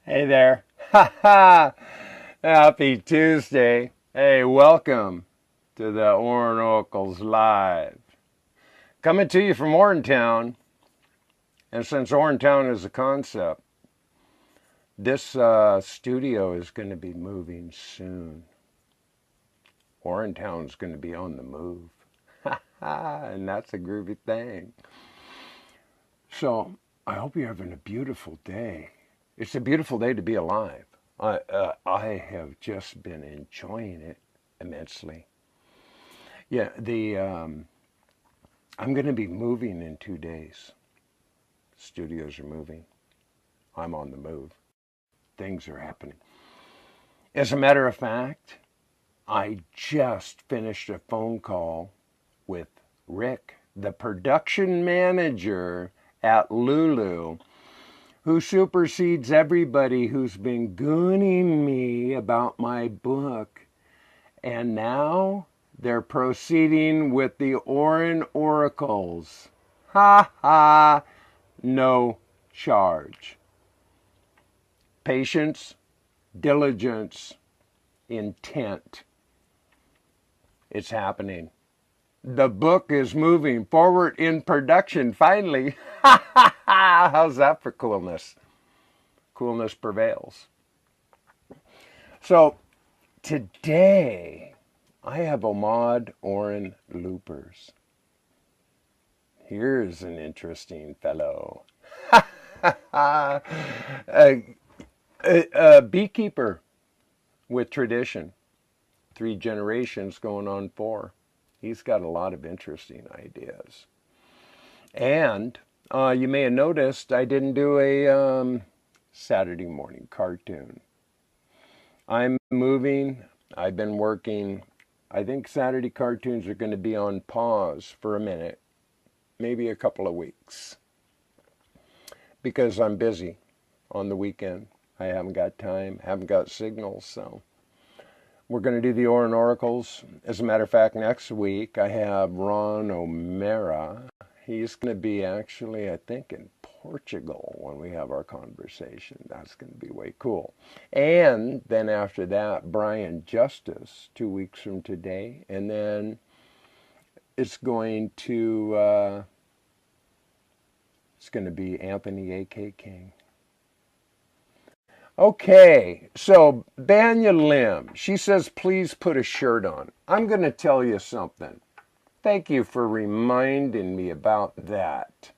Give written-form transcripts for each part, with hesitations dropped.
Hey there. Ha ha. Happy Tuesday. Hey, welcome to the ORIN Oracles Live. Coming to you from Orintown. And since Orintown is a concept, this studio is going to be moving soon. Orintown is going to be on the move. Ha ha. And that's a groovy thing. So I hope you're having a beautiful day. It's a beautiful day to be alive. I have just been enjoying it immensely. Yeah, I'm going to be moving in 2 days. Studios are moving. I'm on the move. Things are happening. As a matter of fact, I just finished a phone call with Rick, the production manager at Lulu, who supersedes everybody who's been gooning me about my book. And now they're proceeding with the ORIN Oracles. Ha ha! No charge. Patience, diligence, intent. It's happening. The book is moving forward in production, finally. Ha ha ha! How's that for coolness? Coolness prevails. So, today, I have Omad Orin Loopers. Here's an interesting fellow. A beekeeper with tradition. 3 generations going on 4. He's got a lot of interesting ideas. And you may have noticed I didn't do a Saturday morning cartoon. I'm moving. I've been working. I think Saturday cartoons are going to be on pause for a minute, maybe a couple of weeks, because I'm busy on the weekend. I haven't got time, haven't got signals, so we're going to do the ORIN Oracles. As a matter of fact, next week I have Ron O'Mara. He's going to be actually, I think, in Portugal when we have our conversation. That's going to be way cool. And then after that, Brian Justice, 2 weeks from today. And then it's going to be Anthony A.K. King. Okay, so Banya Lim, she says, please put a shirt on. I'm going to tell you something. Thank you for reminding me about that.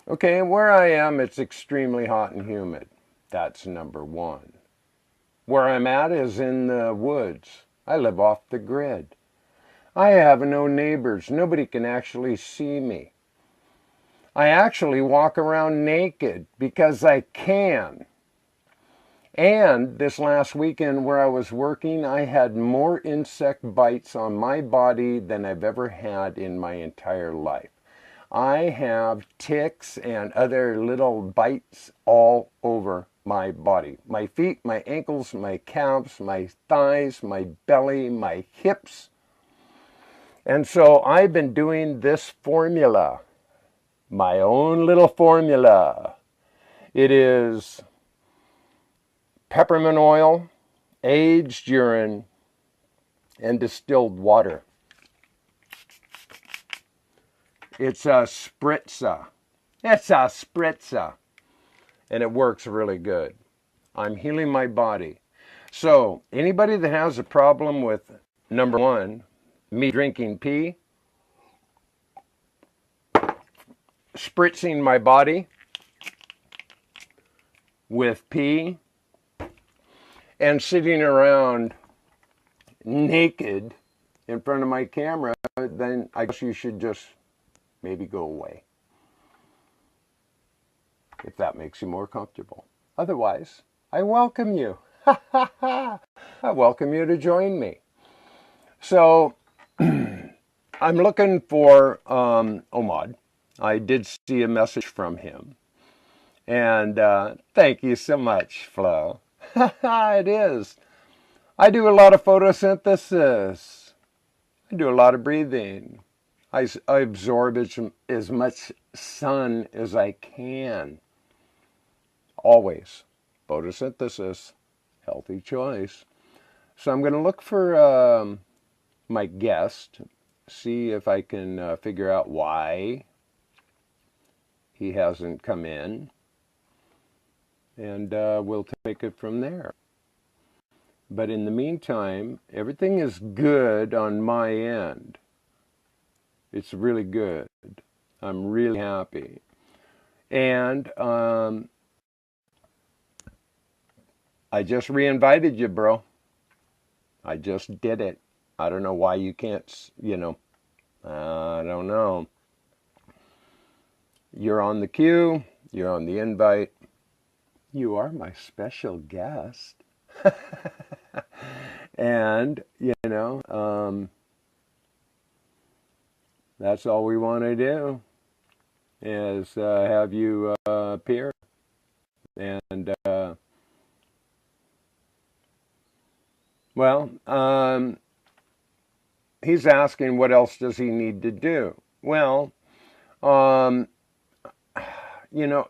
Okay, where I am, it's extremely hot and humid. That's number one. Where I'm at is in the woods. I live off the grid. I have no neighbors. Nobody can actually see me. I actually walk around naked because I can. And this last weekend where I was working, I had more insect bites on my body than I've ever had in my entire life. I have ticks and other little bites all over my body. My feet, my ankles, my calves, my thighs, my belly, my hips. And so I've been doing this formula. My own little formula. It is peppermint oil, aged urine, and distilled water. It's a spritzer. It's a spritzer. And it works really good. I'm healing my body. So, anybody that has a problem with, number one, me drinking pee, spritzing my body with pee, and sitting around naked in front of my camera, then I guess you should just maybe go away. If that makes you more comfortable. Otherwise, I welcome you. I welcome you to join me. So, I'm looking for Omad. I did see a message from him. And thank you so much, Flo. It is. I do a lot of photosynthesis. I do a lot of breathing. I absorb as much sun as I can. Always. Photosynthesis. Healthy choice. So I'm going to look for my guest, see if I can figure out why he hasn't come in, and we'll take it from there. But in the meantime, everything is good on my end. It's really good. I'm really happy. And I just re-invited you, bro. I just did it. I don't know why you can't, I don't know. You're on the queue. You're on the invite. You are my special guest. And, that's all we want to do is have you appear. And, he's asking what else does he need to do. Well,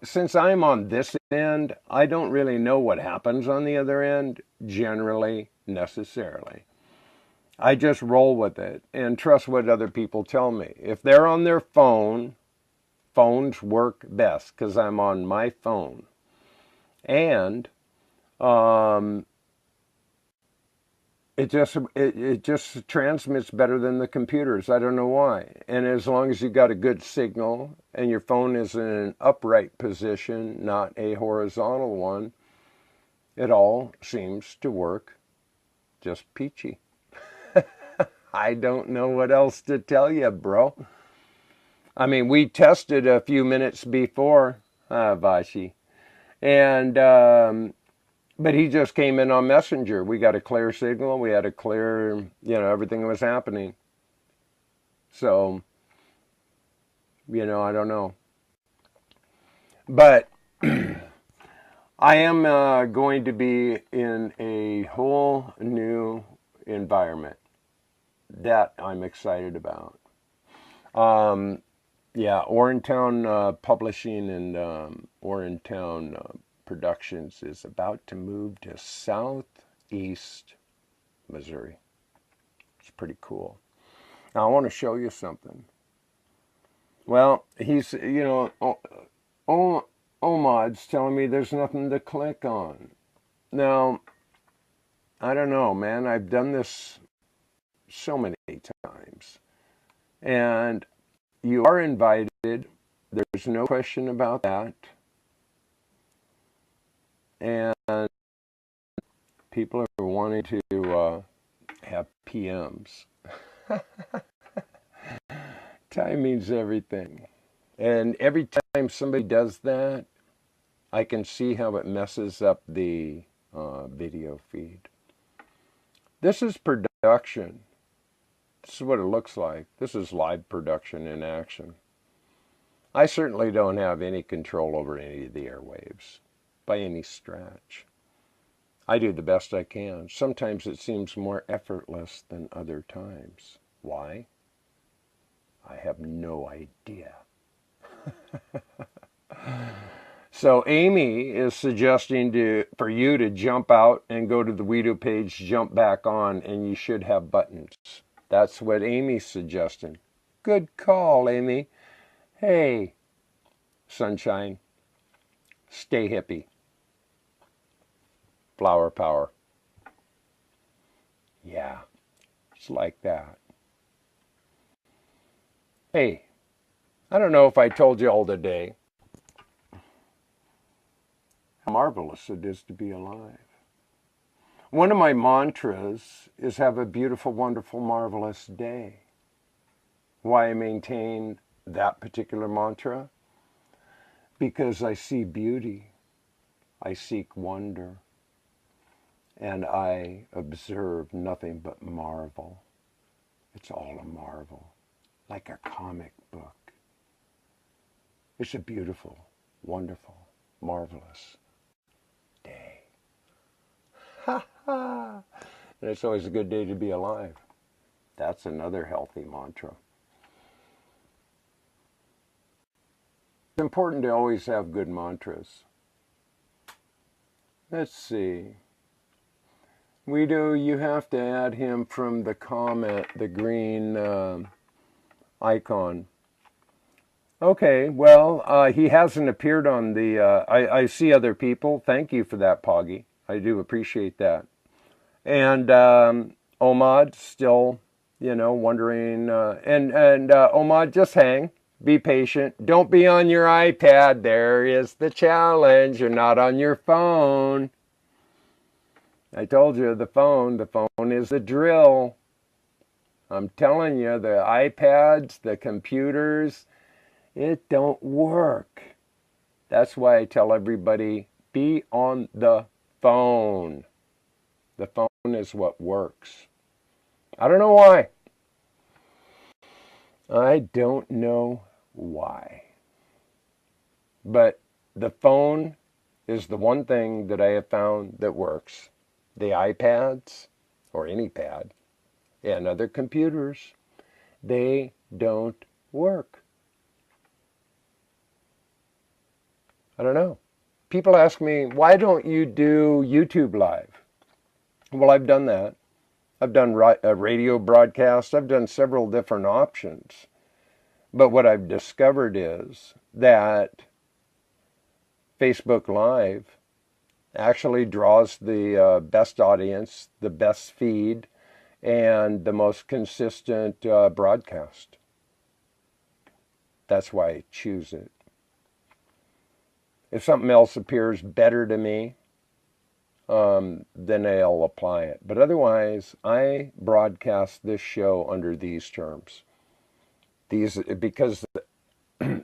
since I'm on this end, I don't really know what happens on the other end, generally, necessarily. I just roll with it and trust what other people tell me. If they're on their phone, phones work best because I'm on my phone. And it just transmits better than the computers. I don't know why. And as long as you got a good signal and your phone is in an upright position, not a horizontal one, it all seems to work just peachy. I don't know what else to tell you, bro. I mean, we tested a few minutes before, Vashi, and but he just came in on Messenger. We got a clear signal. We had a clear, everything was happening. So, I don't know. But I am going to be in a whole new environment that I'm excited about. Orintown Publishing and Orintown Productions is about to move to southeast Missouri. It's pretty cool. Now I want to show you something. Well, he's, Omad's telling me there's nothing to click on. Now, I don't know, man. I've done this so many times. And you are invited. There's no question about that. And people are wanting to have PMs. Time means everything. And every time somebody does that, I can see how it messes up the video feed. This is production. This is what it looks like. This is live production in action. I certainly don't have any control over any of the airwaves by any stretch. I do the best I can. Sometimes it seems more effortless than other times. Why? I have no idea. So Amy is suggesting for you to jump out and go to the WEEDU page, jump back on, and you should have buttons. That's what Amy's suggesting. Good call, Amy. Hey, sunshine, stay hippie. Flower power. Yeah, it's like that. Hey, I don't know if I told you all today how marvelous it is to be alive. One of my mantras is have a beautiful, wonderful, marvelous day. Why I maintain that particular mantra? Because I see beauty, I seek wonder, and I observe nothing but marvel. It's all a marvel, like a comic book. It's a beautiful, wonderful, marvelous day. Ha ha! And it's always a good day to be alive. That's another healthy mantra. It's important to always have good mantras. Let's see. WEEDU, you have to add him from the comment, the green icon. Okay, well, he hasn't appeared on the, I see other people. Thank you for that, Poggy. I do appreciate that. And Omad, still, wondering. And Omad, just hang. Be patient. Don't be on your iPad. There is the challenge. You're not on your phone. I told you, the phone is the drill. I'm telling you, the iPads, the computers, it don't work. That's why I tell everybody, be on the phone. The phone is what works. I don't know why. I don't know why. But the phone is the one thing that I have found that works. The iPads, or any pad, and other computers, they don't work. I don't know. People ask me, why don't you do YouTube Live? Well, I've done that. I've done a radio broadcast. I've done several different options. But what I've discovered is that Facebook Live actually draws the best audience, the best feed, and the most consistent broadcast. That's why I choose it. If something else appears better to me, then I'll apply it. But otherwise, I broadcast this show under these terms. Because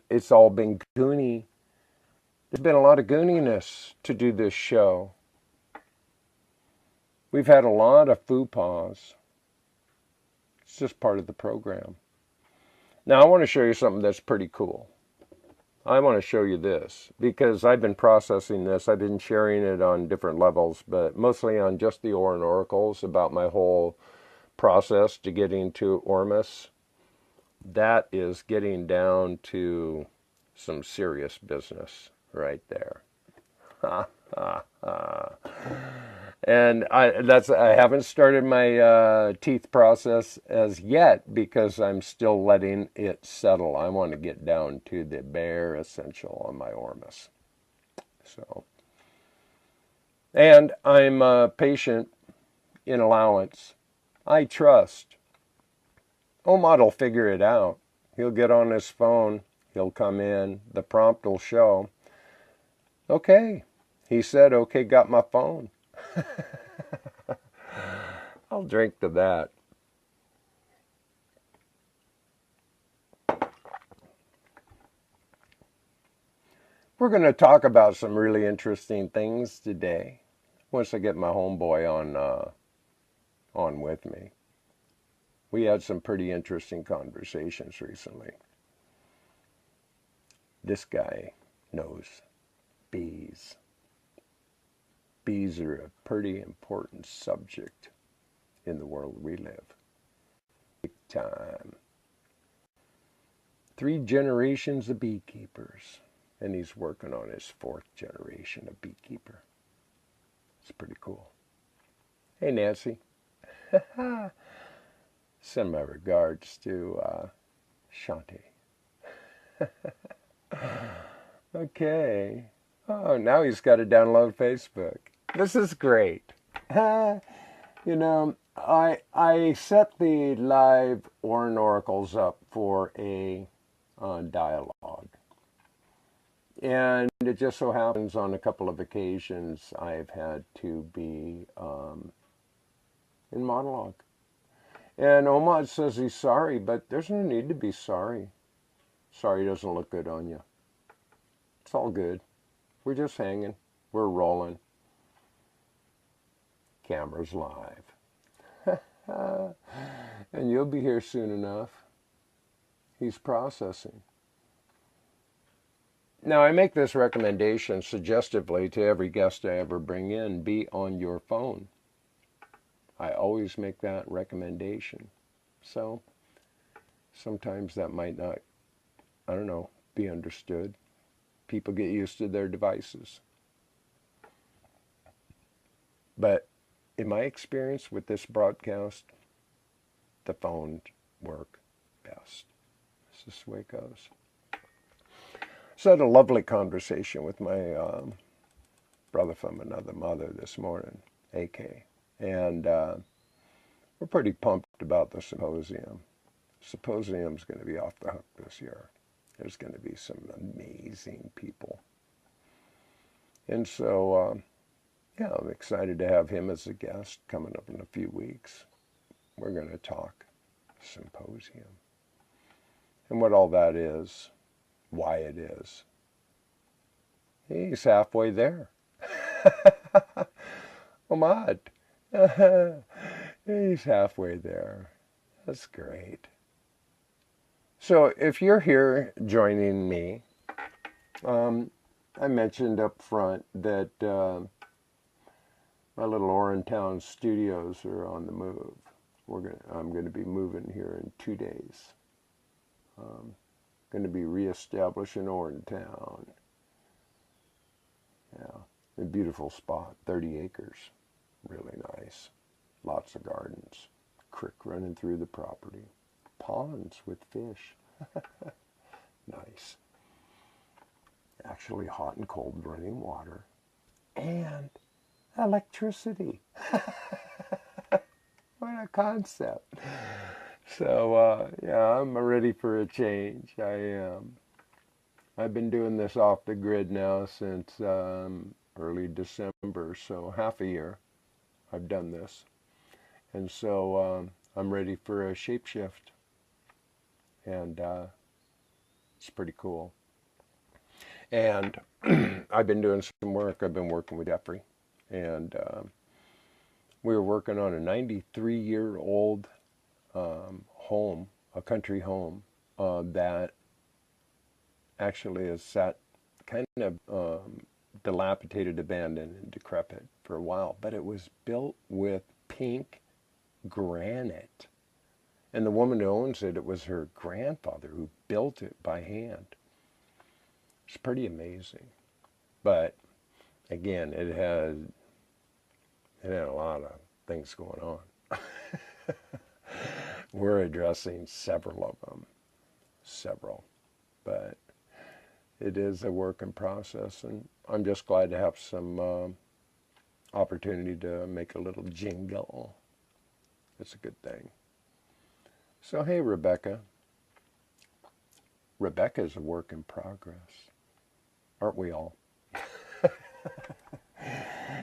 it's all been goony. There's been a lot of gooniness to do this show. We've had a lot of faux pas. It's just part of the program. Now, I want to show you something that's pretty cool. I want to show you this because I've been processing this. I've been sharing it on different levels, but mostly on just the ORIN oracles, about my whole process to getting to Ormus. That is getting down to some serious business right there. And I haven't started my teeth process as yet because I'm still letting it settle. I want to get down to the bare essential on my Ormus. So, and I'm patient in allowance. I trust. Omad will figure it out. He'll get on his phone. He'll come in. The prompt will show. Okay. He said, okay, got my phone. I'll drink to that. We're going to talk about some really interesting things today. Once I get my homeboy on with me. We had some pretty interesting conversations recently. This guy knows bees. Bees are a pretty important subject in the world we live. Big time. 3 generations of beekeepers, and he's working on his 4th generation of beekeeper. It's pretty cool. Hey, Nancy. Send my regards to Shanti. Okay. Oh, now he's got to download Facebook. This is great. You know, I set the live ORIN oracles up for a dialogue. And it just so happens on a couple of occasions I've had to be in monologue. And Omad says he's sorry, but there's no need to be sorry. Sorry doesn't look good on you. It's all good. We're just hanging. We're rolling. Camera's live. And you'll be here soon enough. He's processing. Now, I make this recommendation suggestively to every guest I ever bring in. Be on your phone. I always make that recommendation. So, sometimes that might not, I don't know, be understood. People get used to their devices. But in my experience with this broadcast, the phones work best. This is the way it goes. So I had a lovely conversation with my brother from another mother this morning, AK. And we're pretty pumped about the symposium. Symposium's going to be off the hook this year. There's going to be some amazing people. And so, yeah, I'm excited to have him as a guest coming up in a few weeks. We're going to talk symposium and what all that is, why it is. He's halfway there. Omad. He's halfway there. That's great. So if you're here joining me, I mentioned up front that my little Orintown studios are on the move. I'm going to be moving here in 2 days. Going to be reestablishing Orintown. Yeah, a beautiful spot, 30 acres, really nice. Lots of gardens, creek running through the property, ponds with fish. Nice. Actually hot and cold running water and electricity. What a concept. So, yeah, I'm ready for a change. I am. I've been doing this off the grid now since early December, so half a year I've done this. And so I'm ready for a shape shift. And it's pretty cool. And I've been doing some work. I've been working with Jeffrey. And we were working on a 93-year-old home, a country home, that actually is sat kind of dilapidated, abandoned, and decrepit for a while. But it was built with pink granite. And the woman who owns it, it was her grandfather who built it by hand. It's pretty amazing. But again, it had a lot of things going on. We're addressing several of them. Several. But it is a work in process, and I'm just glad to have some opportunity to make a little jingle. It's a good thing. So, hey, Rebecca. Rebecca's a work in progress. Aren't we all?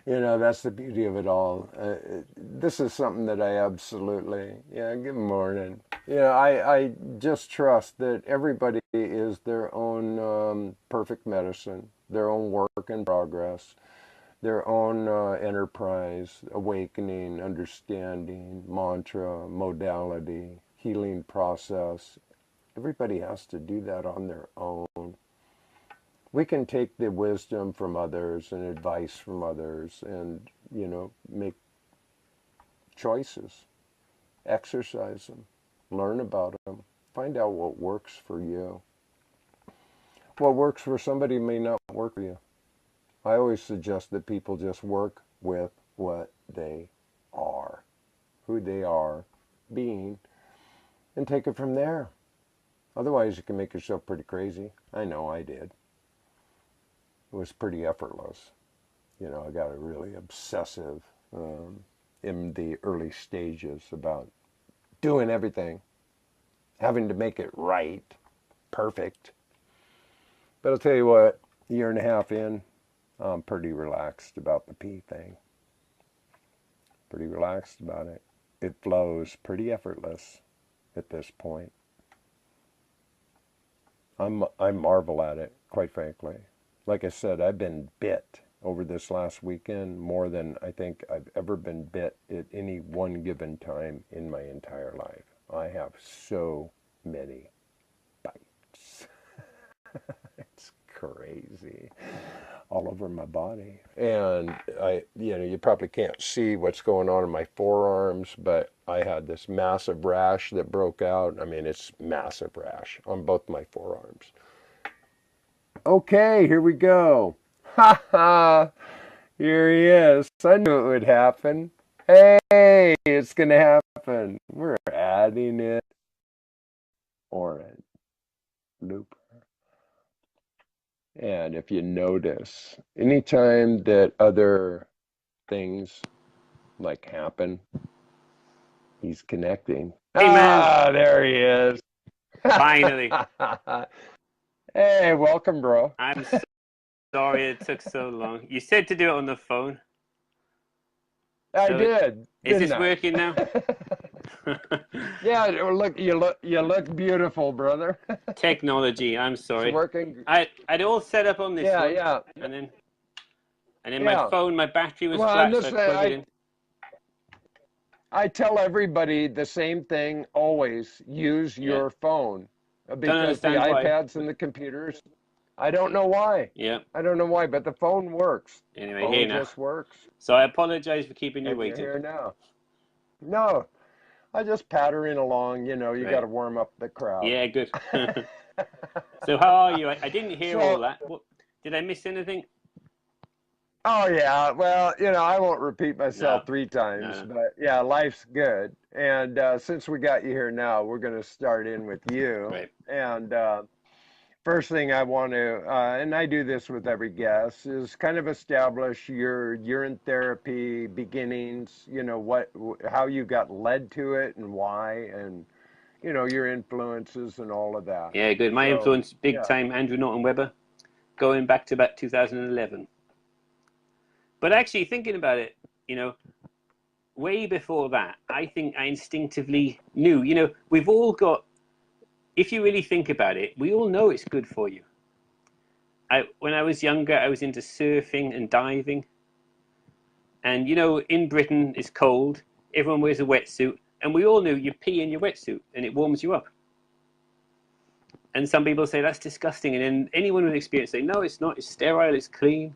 You know, that's the beauty of it all. This is something that I absolutely, yeah, good morning. You know, I just trust that everybody is their own perfect medicine, their own work in progress, their own enterprise, awakening, understanding, mantra, modality, healing process. Everybody has to do that on their own. We can take the wisdom from others and advice from others and, you know, make choices, exercise them, learn about them, find out what works for you. What works for somebody may not work for you. I always suggest that people just work with what they are, who they are being, and take it from there. Otherwise, you can make yourself pretty crazy. I know I did. It was pretty effortless. You know, I got a really obsessive in the early stages about doing everything, having to make it right, perfect. But I'll tell you what, a year and a half in, I'm pretty relaxed about the pee thing. Pretty relaxed about it. It flows pretty effortless at this point. I marvel at it, quite frankly. Like I said, I've been bit over this last weekend more than I think I've ever been bit at any one given time in my entire life. I have so many bites. It's crazy. All over my body. And you probably can't see what's going on in my forearms, but I had this massive rash that broke out. I mean, it's massive rash on both my forearms. Okay, here we go. Ha ha. Here he is. I knew it would happen. Hey, it's going to happen. We're adding it. Orin Looper. And if you notice, anytime that other things like happen, he's connecting. Hey, man. Ah, there he is. Finally. Hey, welcome, bro. I'm sorry it took so long. You said to do it on the phone. I So did. is Didn't this I? working now? Yeah, you look beautiful, brother. Technology, I'm It's sorry. working. I'd all set up on this Yeah, one, yeah, and then my yeah. phone, my battery was Well, flat, so I plug it in. I tell everybody the same thing always. Use Yeah. your phone Don't because the understand why. iPads and the computers, I don't know why. Yeah. I don't know why, but the phone works. Anyway, here Phone now. just works. So I apologize for keeping you And you're waiting. here now. No, I just pattering along, you got Right. to warm up the crowd. Yeah, good. So how are you? I didn't hear all So, that. What, did I miss anything? oh yeah, well, I won't repeat No. myself three times, No. but yeah, life's good. And since we got you here now, we're going to start in with you. Right. And first thing I want to, and I do this with every guest, is kind of establish your urine therapy beginnings. How you got led to it and why, and your influences and all of that. Yeah, good. My So influence, big yeah, time, Andrew Norton Webber, going back to about 2011. But actually, thinking about it, way before that, I think I instinctively knew. We've all got, if you really think about it, we all know it's good for you. When I was younger, I was into surfing and diving. And, in Britain, it's cold. Everyone wears a wetsuit. And we all knew you pee in your wetsuit and it warms you up. And some people say that's disgusting. And then anyone with experience say, no, it's not. It's sterile. It's clean.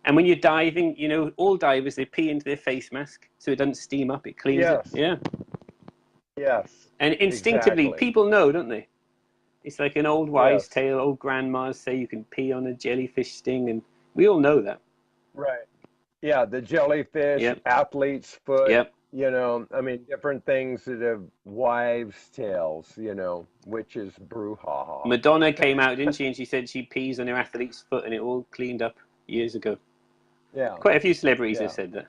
And when you're diving, all divers, they pee into their face mask so it doesn't steam up. It cleans it. yes, Yeah. yes, And instinctively, exactly, people know, don't they? It's like an old wives' yes, tale. Old grandmas say you can pee on a jellyfish sting. And we all know that. right. Yeah, the jellyfish, Yep. athlete's foot, Yep. I mean, different things that have wives' tales, witches brouhaha. Madonna came out, didn't she? And she said she pees on her athlete's foot and it all cleaned up years ago. Yeah, Quite a few celebrities have yeah. said that.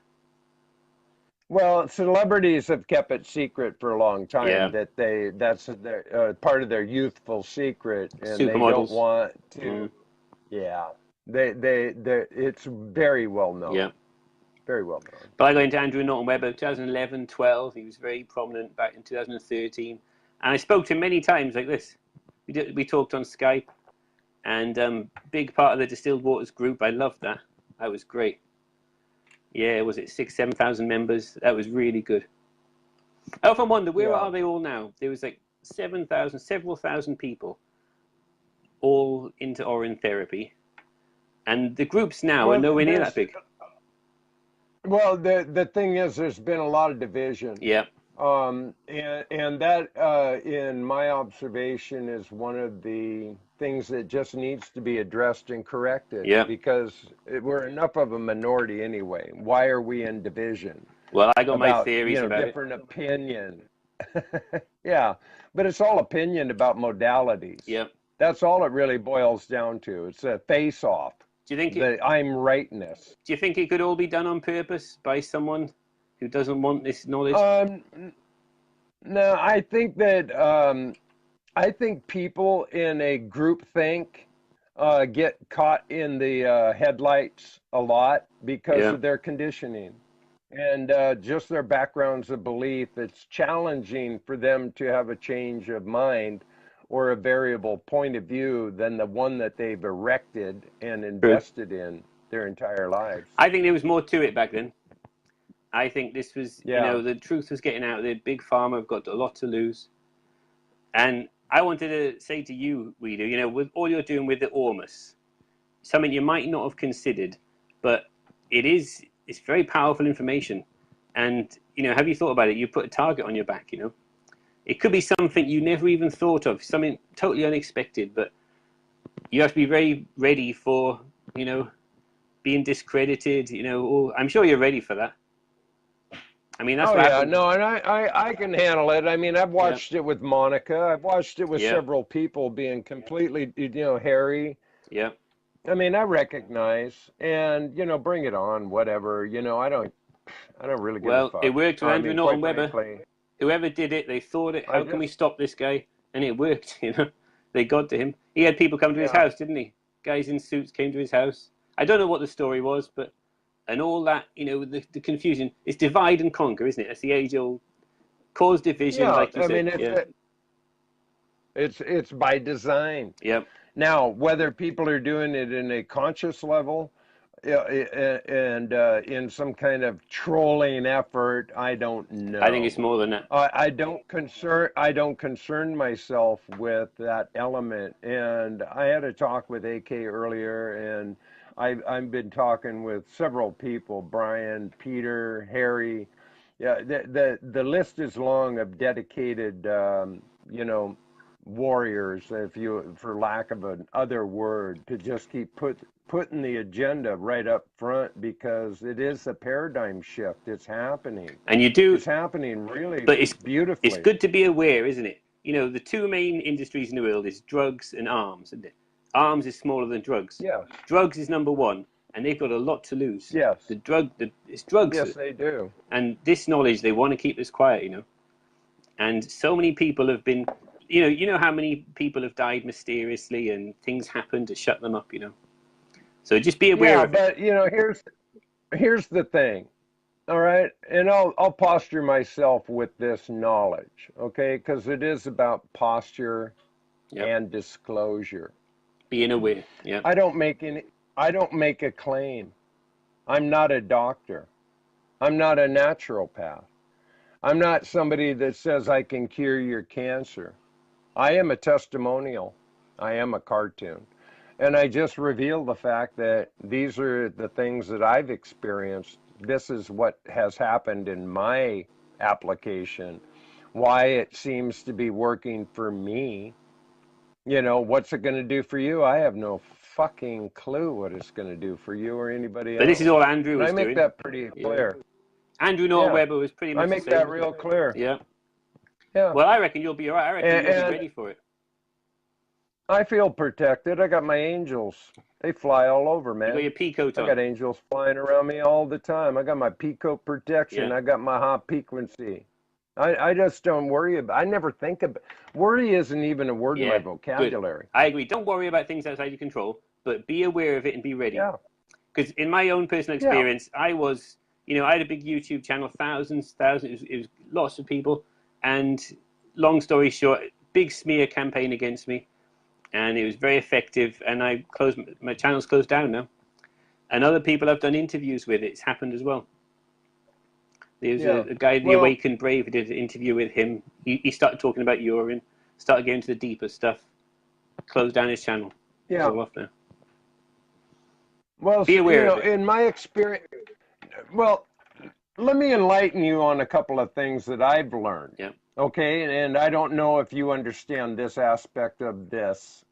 Well, celebrities have kept it secret for a long time Yeah. that that's their part of their youthful secret, and they don't Supermodels. want to. Mm. Yeah, it's very well known, Yeah. very well known. But I got into Andrew Norton Webber 2011, 12. He was very prominent back in 2013. And I spoke to him many times like this. We talked on Skype. And big part of the Distilled Waters group. I loved that. That was great. Yeah, was it 7,000 members? That was really good. I often wonder, where Yeah. are they all now? There was like 7,000, several thousand people all into Orin therapy. And the groups now are Well, nowhere near that big. the thing is, there's been a lot of division. Yeah. And that, in my observation, is one of the things that just needs to be addressed and corrected Yeah. because we're enough of a minority anyway. Why are we in division Well, I got my about, theories about it. different opinion? Yeah, but it's all opinion about modalities. Yeah. That's all it really boils down to. It's a face-off. Do you think The I'm rightness. do you think it could all be done on purpose by someone who doesn't want this knowledge? No, I think people in a group think get caught in the headlights a lot because Yeah. of their conditioning and just their backgrounds of belief. It's challenging for them to have a change of mind or a variable point of view than the one that they've erected and invested in their entire lives. I think there was more to it back then. I think this was, Yeah. the truth was getting out there. Big Pharma have got a lot to lose. And I wanted to say to you, WEEDU, with all you're doing with the Ormus, something you might not have considered, but it's very powerful information. And, have you thought about it? You put a target on your back, It could be something you never even thought of, something totally unexpected, but you have to be very ready for, being discredited. You know, oh, I'm sure you're ready for that. I mean, that's Oh what yeah, happened. no, and I can handle it. I mean, I've watched it with Monica. I've watched it with Yeah, several people being completely, Harry. yeah. I mean, I recognize, and bring it on, whatever. I don't really give a Well, it fuck. worked with I Andrew mean, Norton quite Webber. frankly, Whoever did it, they thought it. I How can we just, stop this guy? And it worked. You know, they got to him. He had people come to his yeah, house, didn't he? Guys in suits came to his house. I don't know what the story was, but and all that, the confusion. It's divide and conquer, isn't it? That's the age-old cause division, yeah. like you I said. mean, Yeah, it's by design. yeah. Now, whether people are doing it in a conscious level, yeah, and in some kind of trolling effort, I don't I think it's know. more than that. I don't concern myself with that element. And I had a talk with AK earlier, and I've been talking with several people: Brian, Peter, Harry. Yeah, the list is long of dedicated, warriors, for lack of an other word, to just keep putting the agenda right up front, because it is a paradigm shift. It's happening. And you do, It's happening really but it's beautifully. good to be aware, isn't it? The two main industries in the world is drugs and arms, isn't it? Arms is smaller than drugs. Yes, Drugs is number one, and they've got a lot to lose. yes, It's drugs, yes, they do. and this knowledge they want to keep this quiet. And so many people have been, you know how many people have died mysteriously, and things happen to shut them up. So just be aware Yeah, of it. but here's the thing. All right, and I'll posture myself with this knowledge, okay? Because it is about posture Yep. and disclosure. Being aware. Yep. I don't make any. I don't make a claim. I'm not a doctor. I'm not a naturopath. I'm not somebody that says I can cure your cancer. I am a testimonial. I am a cartoon. And I just reveal the fact that these are the things that I've experienced. This is what has happened in my application, why it seems to be working for me. What's it going to do for you? I have no fucking clue what it's going to do for you or anybody But this is else. all Andrew And I was make doing. that pretty Yeah. clear. Andrew Norton Yeah, Webber was pretty I much the make same. that real clear. Yeah. Yeah. Well, I reckon you'll be all right. I reckon you'll be And ready for it. I feel protected. I got my angels. They fly all over, You got man. your pea coat I got on. angels flying around me all the time. I got my peacoat protection. Yeah. I got my high frequency. I just don't worry about. I never think about. Worry isn't even a word in my Yeah. Good. vocabulary. I agree. Don't worry about things outside your control, but be aware of it and be ready. Yeah, Because in my own personal yeah, experience, I had a big YouTube channel, thousands. It was lots of people. And long story short, big smear campaign against me. And it was very effective. And my channel's closed down now. And other people I've done interviews with, it's happened as well. There's yeah. a guy, The Well, Awakened Brave, who did an interview with him. He started talking about urine, started getting to the deeper stuff, closed down his channel. It's yeah. all off now. Well, Be aware of it. in my experience, well, let me enlighten you on a couple of things that I've learned. Yeah. Okay, and I don't know if you understand this aspect of this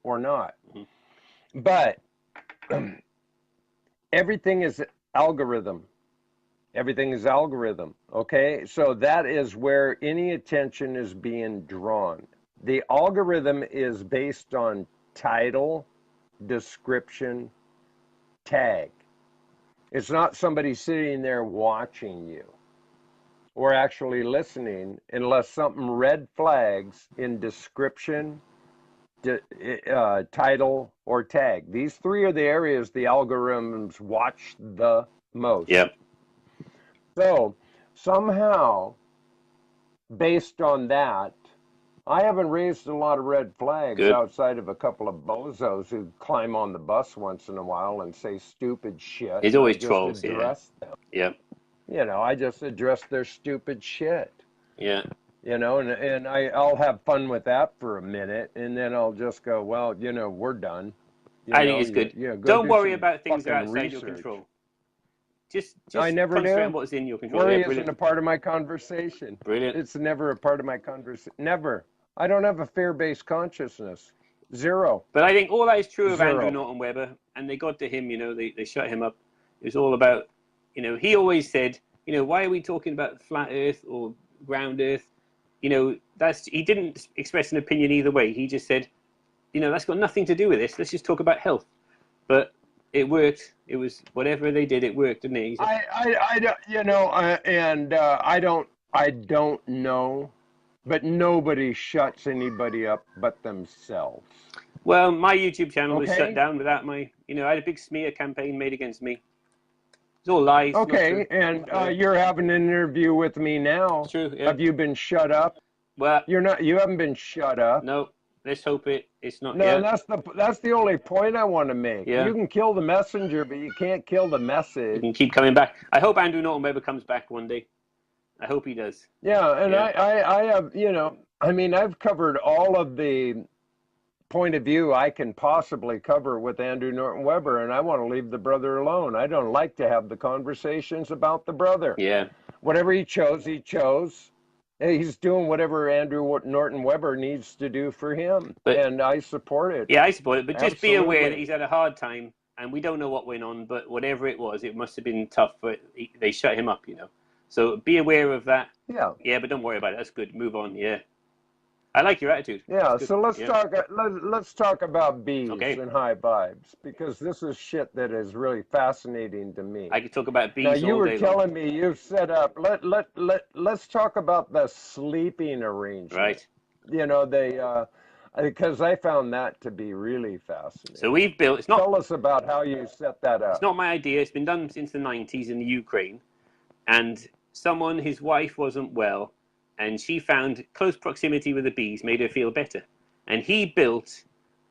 or not, but everything is algorithm. Everything is algorithm. Okay, so that is where any attention is being drawn. The algorithm is based on title, description, tag. It's not somebody sitting there watching you or actually listening unless something red flags in description, title, or tag. These three are the areas the algorithms watch the most. Yep. So somehow, based on that, I haven't raised a lot of red flags Good. outside of a couple of bozos who climb on the bus once in a while and say stupid shit. There's always I just trolls, address them. Yep. I just address their stupid shit. Yeah. And I'll have fun with that for a minute, and then I'll just go, well, we're done. I think it's good. Go Don't do worry some about things that are fucking outside your research. control. Just I never concentrate do. on what's in your control. Worry Yeah, isn't brilliant. a part of my conversation. Brilliant. It's never a part of my conversation. Never. I don't have a fear-based consciousness. Zero. But I think all that is true of Zero. Andrew Norton Webber, and they got to him, they shut him up. It was all about, he always said, why are we talking about flat Earth or ground Earth? He didn't express an opinion either way. He just said, that's got nothing to do with this. Let's just talk about health. But it worked. It was whatever they did, it worked, didn't it? I don't, I don't know, but nobody shuts anybody up but themselves. Well, my YouTube channel was shut down without I had a big smear campaign made against me. It's all lies. Okay, and you're having an interview with me now. It's true, yeah. Have you been shut up? Well, you haven't been shut up. No, let's hope it's not. No, yet. that's the only point I want to make. Yeah. You can kill the messenger, but you can't kill the message. You can keep coming back. I hope Andrew Norton Webber comes back one day. I hope he does. Yeah, and I have, I've covered all of the point of view I can possibly cover with Andrew Norton Webber, and I want to leave the brother alone. I don't like to have the conversations about the brother. Yeah. Whatever he chose, he chose. He's doing whatever Andrew Norton Webber needs to do for him, and I support it. Yeah, I support it, but Absolutely. Just be aware that he's had a hard time, and we don't know what went on, but whatever it was, it must have been tough, but they shut him up, So be aware of that. Yeah. Yeah, but don't worry about it. That's good. Move on. Yeah. I like your attitude. Yeah, so let's talk about bees and high vibes, because this is shit that is really fascinating to me. I could talk about bees now, all day you were telling long. me you've set up. Let's talk about the sleeping arrangement. Right. Because I found that to be really fascinating. So we've built. Tell us about how you set that up. It's not my idea. It's been done since the 90s in the Ukraine, and his wife wasn't well. And she found close proximity with the bees made her feel better. And he built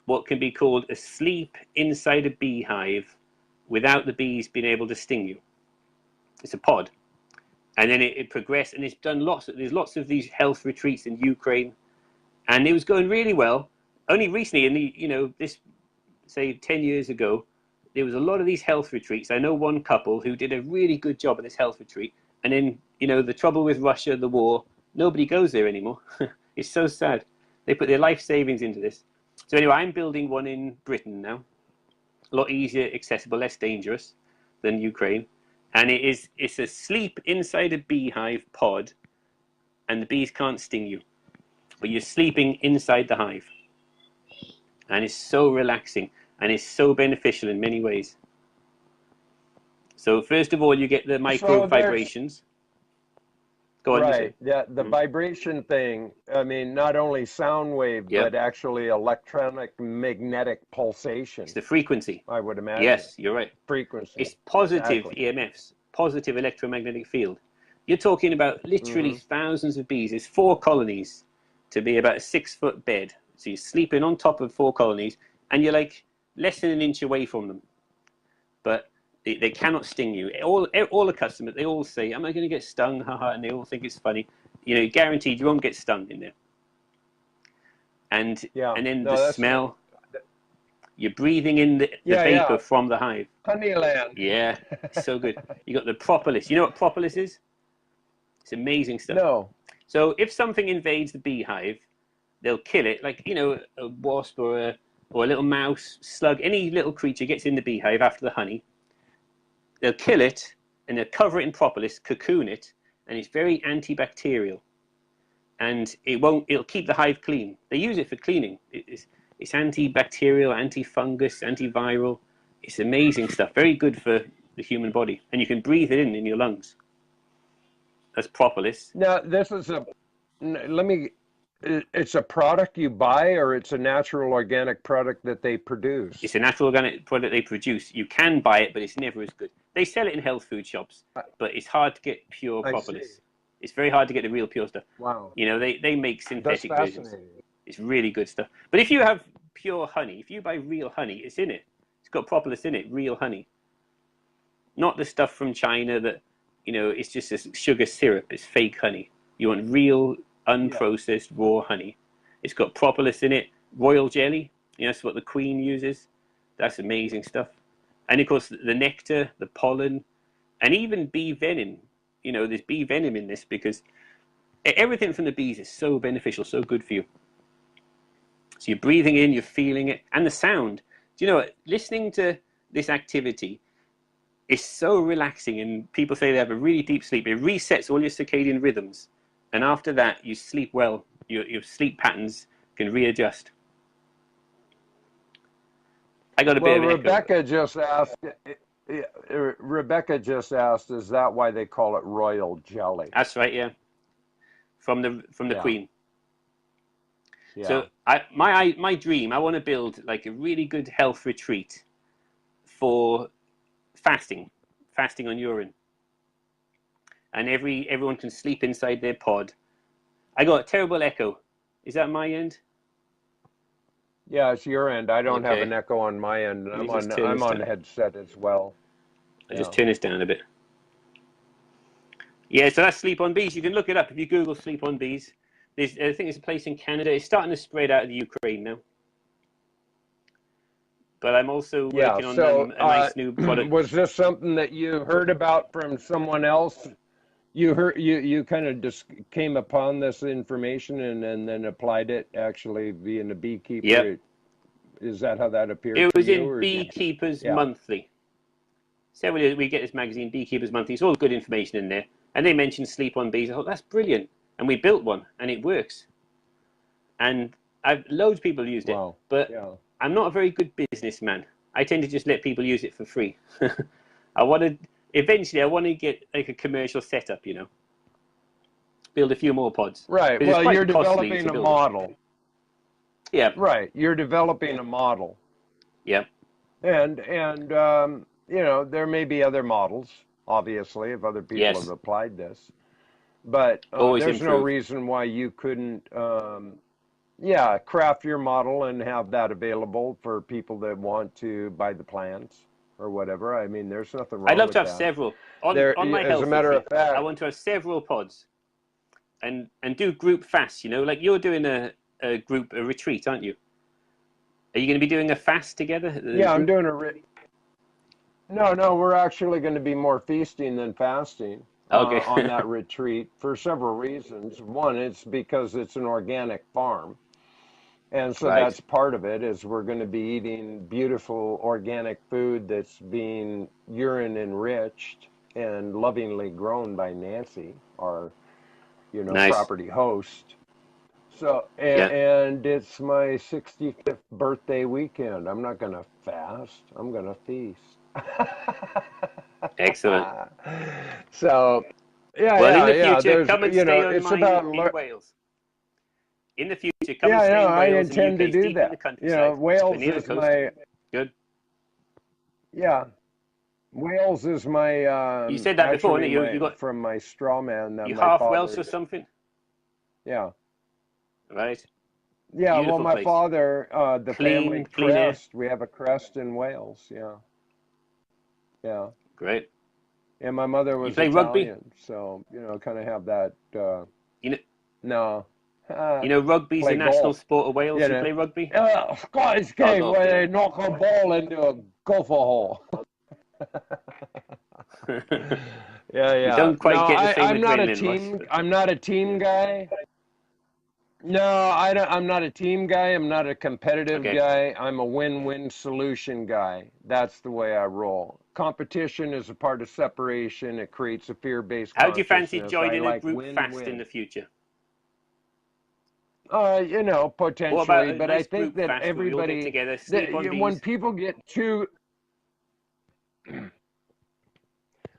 what can be called a sleep inside a beehive without the bees being able to sting you. It's a pod. And then it progressed, and it's done there's lots of these health retreats in Ukraine. And it was going really well. Only recently, this, say 10 years ago, there was a lot of these health retreats. I know one couple who did a really good job at this health retreat. And then, the trouble with Russia, the war, nobody goes there anymore. It's so sad. They put their life savings into this. So anyway, I'm building one in Britain now. A lot easier, accessible, less dangerous than Ukraine. And it's a sleep inside a beehive pod, and the bees can't sting you. But you're sleeping inside the hive. And it's so relaxing, and it's so beneficial in many ways. So first of all, you get the micro vibrations. Go on, right. Yeah, the vibration thing. I mean, not only sound wave, but actually electronic magnetic pulsation. It's the frequency. I would imagine. Yes, you're right. Frequency. It's positive EMFs, positive electromagnetic field. You're talking about literally thousands of bees. There's 4 colonies to be about a 6-foot bed. So you're sleeping on top of 4 colonies, and you're like less than an inch away from them. But they cannot sting you. All the customers, they all say, am I going to get stung? Haha, and they all think it's funny. Guaranteed you won't get stung in there. And then the smell, you're breathing in the vapor from the hive. Honeyland. Yeah, so good. You got the propolis. You know what propolis is? It's amazing stuff. No. So if something invades the beehive, they'll kill it. Like, a wasp or a little mouse, slug, any little creature gets in the beehive after the honey. They'll kill it, and they'll cover it in propolis, cocoon it, and it's very antibacterial. And it'll keep the hive clean. They use it for cleaning. It's antibacterial, antifungus, antiviral. It's amazing stuff. Very good for the human body. And you can breathe it in your lungs. That's propolis. Now, it's a product you buy, or it's a natural organic product that they produce? It's a natural organic product they produce. You can buy it, but it's never as good. They sell it in health food shops, but it's hard to get pure propolis. It's very hard to get the real pure stuff. Wow. They make synthetic versions. Fascinating. It's really good stuff. But if you have pure honey, if you buy real honey, it's in it. It's got propolis in it, real honey. Not the stuff from China that, it's just a sugar syrup. It's fake honey. You want real, unprocessed, raw honey. It's got propolis in it, royal jelly. That's what the Queen uses. That's amazing stuff. And of course, the nectar, the pollen, and even bee venom. There's bee venom in this because everything from the bees is so beneficial, so good for you. So you're breathing in, you're feeling it, and the sound. Do you know what? Listening to this activity is so relaxing, and people say they have a really deep sleep. It resets all your circadian rhythms, and after that, you sleep well. Your sleep patterns can readjust. I got a bit of an Rebecca echo. just asked. Rebecca just asked, "Is that why they call it royal jelly?" That's right, yeah. From the Yeah. Queen. Yeah. So my dream, I want to build like a really good health retreat for fasting on urine, and everyone can sleep inside their pod. I got a terrible echo. Is that my end? Yeah, it's your end. I don't have Okay. an echo on my end. Let me just turn I'm this on down. headset as well. I'll just turn this down a bit. Yeah, so that's sleep on bees. You can look it up if you Google sleep on bees. I think it's a place in Canada. It's starting to spread out of the Ukraine now. But I'm also Yeah. working on So, a nice new product. was this something that you heard about from someone else? You kind of just came upon this information and then applied it actually being a beekeeper. Yep. Is that how that appeared It for was you, in or did you? Beekeepers Yeah. Monthly. Several years we get this magazine, Beekeepers Monthly. It's all good information in there. And they mentioned sleep on bees. I thought, that's brilliant. And we built one, and it works. And loads of people used it. Wow. But Yeah. I'm not a very good businessman. I tend to just let people use it for free. Eventually, I want to get like a commercial setup, you know. Build a few more pods. Right. Because it's Well, you're quite costly developing to a build it. model. Yeah. Right. You're developing a model. Yeah. And you know, there may be other models, obviously, if other people have Yes. applied this. But Always there's no improve. reason why you couldn't, yeah, craft your model and have that available for people that want to buy the plans or whatever. I mean, there's nothing I'd wrong love to with have that. several. There, On my as a health matter of retreat, I fact, want to have several pods and do group fasts, you know, like you're doing a retreat, aren't you? Are you going to be doing a fast together as a yeah, I'm group? doing no, we're actually going to be more feasting than fasting Okay. on that retreat for several reasons. One, it's because it's an organic farm. And so Right. that's part of it is we're going to be eating beautiful organic food that's being urine enriched and lovingly grown by Nancy, our, you know, Nice. property host. So, Yeah. and it's my 65th birthday weekend. I'm not going to fast. I'm going to feast. Excellent. So, Well, in the yeah. future, There's, come and you know, stay on it's mine about, in Wales. In the future, come and yeah, stay no, in I Wales in the intend UK. to It's do deep in the that. You know, countryside, but Wales near the is coast. my, Good. yeah, Wales is my, You said that before, actually didn't you? my, from my straw man that You my half Welsh father, or something, yeah. right? Yeah, well, Beautiful my place. father, the family Clean air. crest, we have a crest in Wales. Yeah, yeah. Great. And my mother You was play rugby? Italian, so, you know, kind of have that, You know, no, rugby's a play national golf, sport of Wales. you You know. play rugby? Scottish Oh, game golf, where yeah. they knock a ball into a golfer hole. Yeah, You yeah. don't No, quite get the same I'm not a adrenaline rush, team. but I'm not a team guy. No, I don't, I'm not a team guy. I'm not a competitive okay. guy. I'm a win-win solution guy. That's the way I roll. Competition is a part of separation. It creates a fear-based How do you fancy consciousness. I joining a like group fast in win-win. the future? You know, What about potentially, a but I nice think group that fast where we all get everybody, together, sleep on when bees? people get too,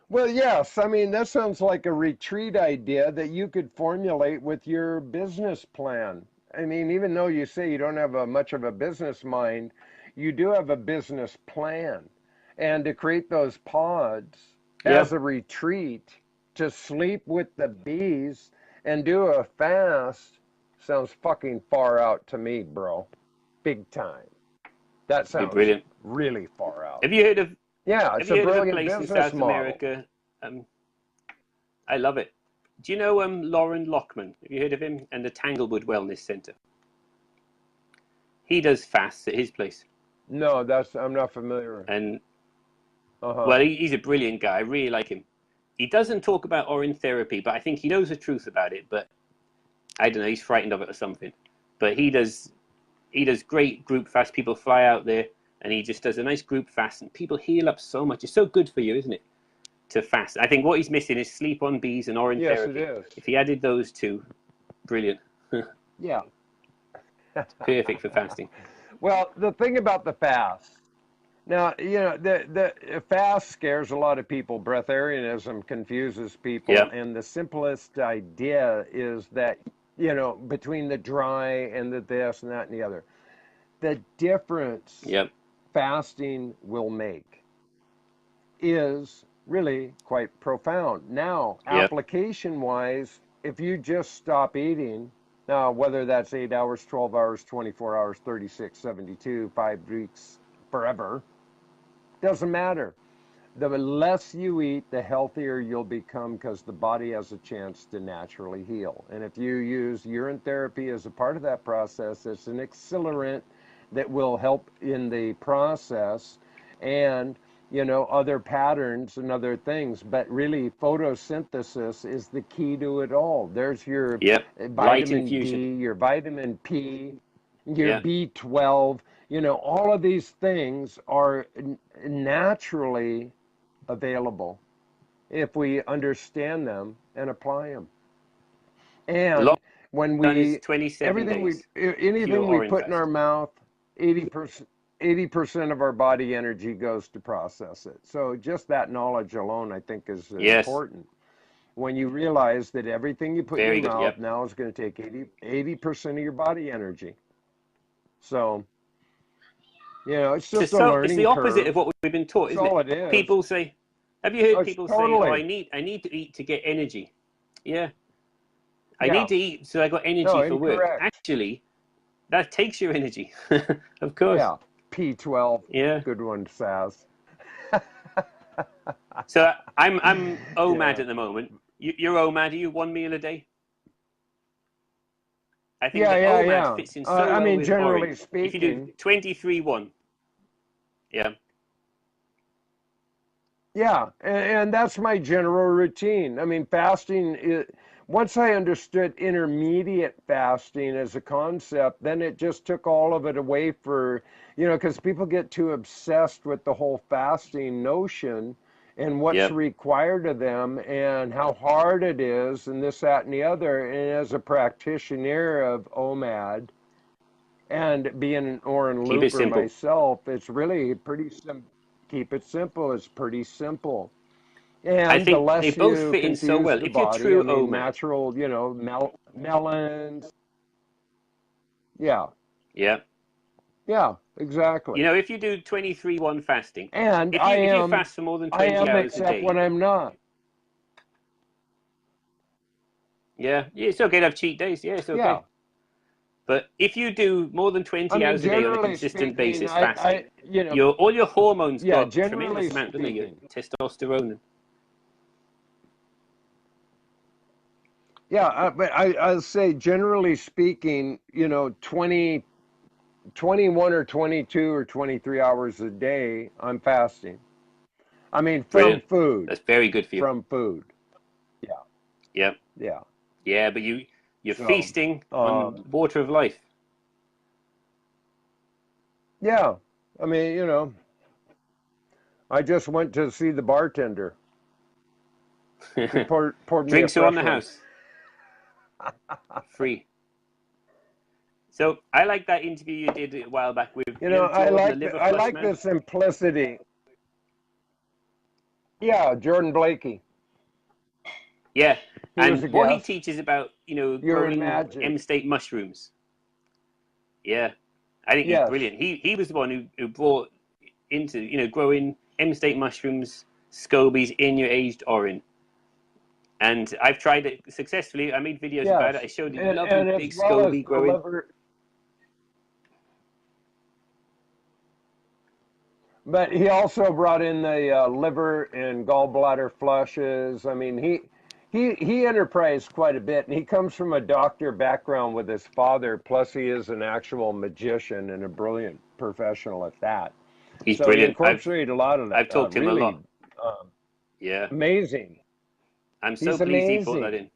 well, yes, I mean, that sounds like a retreat idea that you could formulate with your business plan. I mean, even though you say you don't have much of a business mind, you do have a business plan. And to create those pods Yeah, as a retreat to sleep with the bees and do a fast sounds fucking far out to me, bro. Big time. That be sounds brilliant. really far out. Have you heard of Yeah, it's a a brilliant place in business South model. America? I love it. Do you know Lauren Lockman? Have you heard of him? And the Tanglewood Wellness Center. He does fasts at his place, No, I'm not familiar. and Uh-huh. well, he's a brilliant guy. I really like him. He doesn't talk about Orin therapy, but I think he knows the truth about it. But I don't know, he's frightened of it or something. But he does he does great group fast. People fly out there, and he just does a nice group fast, and people heal up so much. It's so good for you, isn't it, to fast? I think what he's missing is sleep on bees and orange Yes, therapy. it is. If he added those two, brilliant. Yeah. Perfect for fasting. Well, the thing about the fast, now, the fast scares a lot of people. Breatharianism confuses people. Yeah. And the simplest idea is that, between the dry and the this and that and the other, the difference fasting will make is really quite profound. Now, application-wise, if you just stop eating, now whether that's 8 hours, 12 hours, 24 hours, 36, 72, 5 weeks, forever, doesn't matter. The less you eat, the healthier you'll become, because the body has a chance to naturally heal. And if you use urine therapy as a part of that process, it's an accelerant that will help in the process, and other patterns and other things. But really, photosynthesis is the key to it all. There's your vitamin D, your vitamin P, your B12. All of these things are naturally available if we understand them and apply them. And when we, anything we put in our mouth, 80% of our body energy goes to process it. So just that knowledge alone, I think, is important. When you realize that everything you put in your mouth now is going to take 80% of your body energy. So, it's just a learning curve. It's the opposite of what we've been taught, isn't it? It is. People say, have you heard people say, oh, I need to eat to get energy? Yeah. I need to eat so I got energy for work. Actually, that takes your energy. Of course. Yeah. P12. Yeah. Good one, Saz. So I'm OMAD at the moment. You're OMAD. Are you 1 meal a day? I think OMAD fits in so well with generally Orin. speaking. If you do 23-1. Yeah. Yeah, and that's my general routine. I mean, fasting, once I understood intermediate fasting as a concept, then it just took all of it away because people get too obsessed with the whole fasting notion and what's required of them and how hard it is and this, that, and the other. And as a practitioner of OMAD and being an Orin Looper myself, it's really pretty simple. Keep it simple. It's pretty simple. And I think the less they both fit in so well. If you're true OMAD, natural, melons. Yeah. Yeah. Yeah, exactly. If you do 23-1 fasting, and if you fast for more than 20 hours a day, when I'm not. Yeah, it's okay to have cheat days. Yeah, it's okay. Yeah. But if you do more than 20 hours a day on a consistent basis fasting, all your hormones go up a tremendous amount, don't they? Your testosterone. Yeah, but I'll say, generally speaking, 21 or 22 or 23 hours a day, I'm fasting. I mean, from food. That's very good for you. From food. Yeah. Yep. Yeah. Yeah, but you're feasting on water of life. Yeah. I mean, I just went to see the bartender. He poured drinks are on the house. Free. So I like that interview you did a while back with Jordan, I like the simplicity. Yeah, Jordan Blakey. Yeah, and what he teaches about growing M-state mushrooms. Yeah, I think he's brilliant. He was the one who brought into growing M-state mushrooms, scobies in your aged orin. And I've tried it successfully. I made videos about it. I showed you lovely big SCOBY growing. But he also brought in the liver and gallbladder flushes. I mean, he enterprised quite a bit, and he comes from a doctor background with his father. Plus, he is an actual magician and a brilliant professional at that. He's brilliant. He incorporated a lot of that. I've talked to him a lot. Amazing. I'm so pleased he brought that in.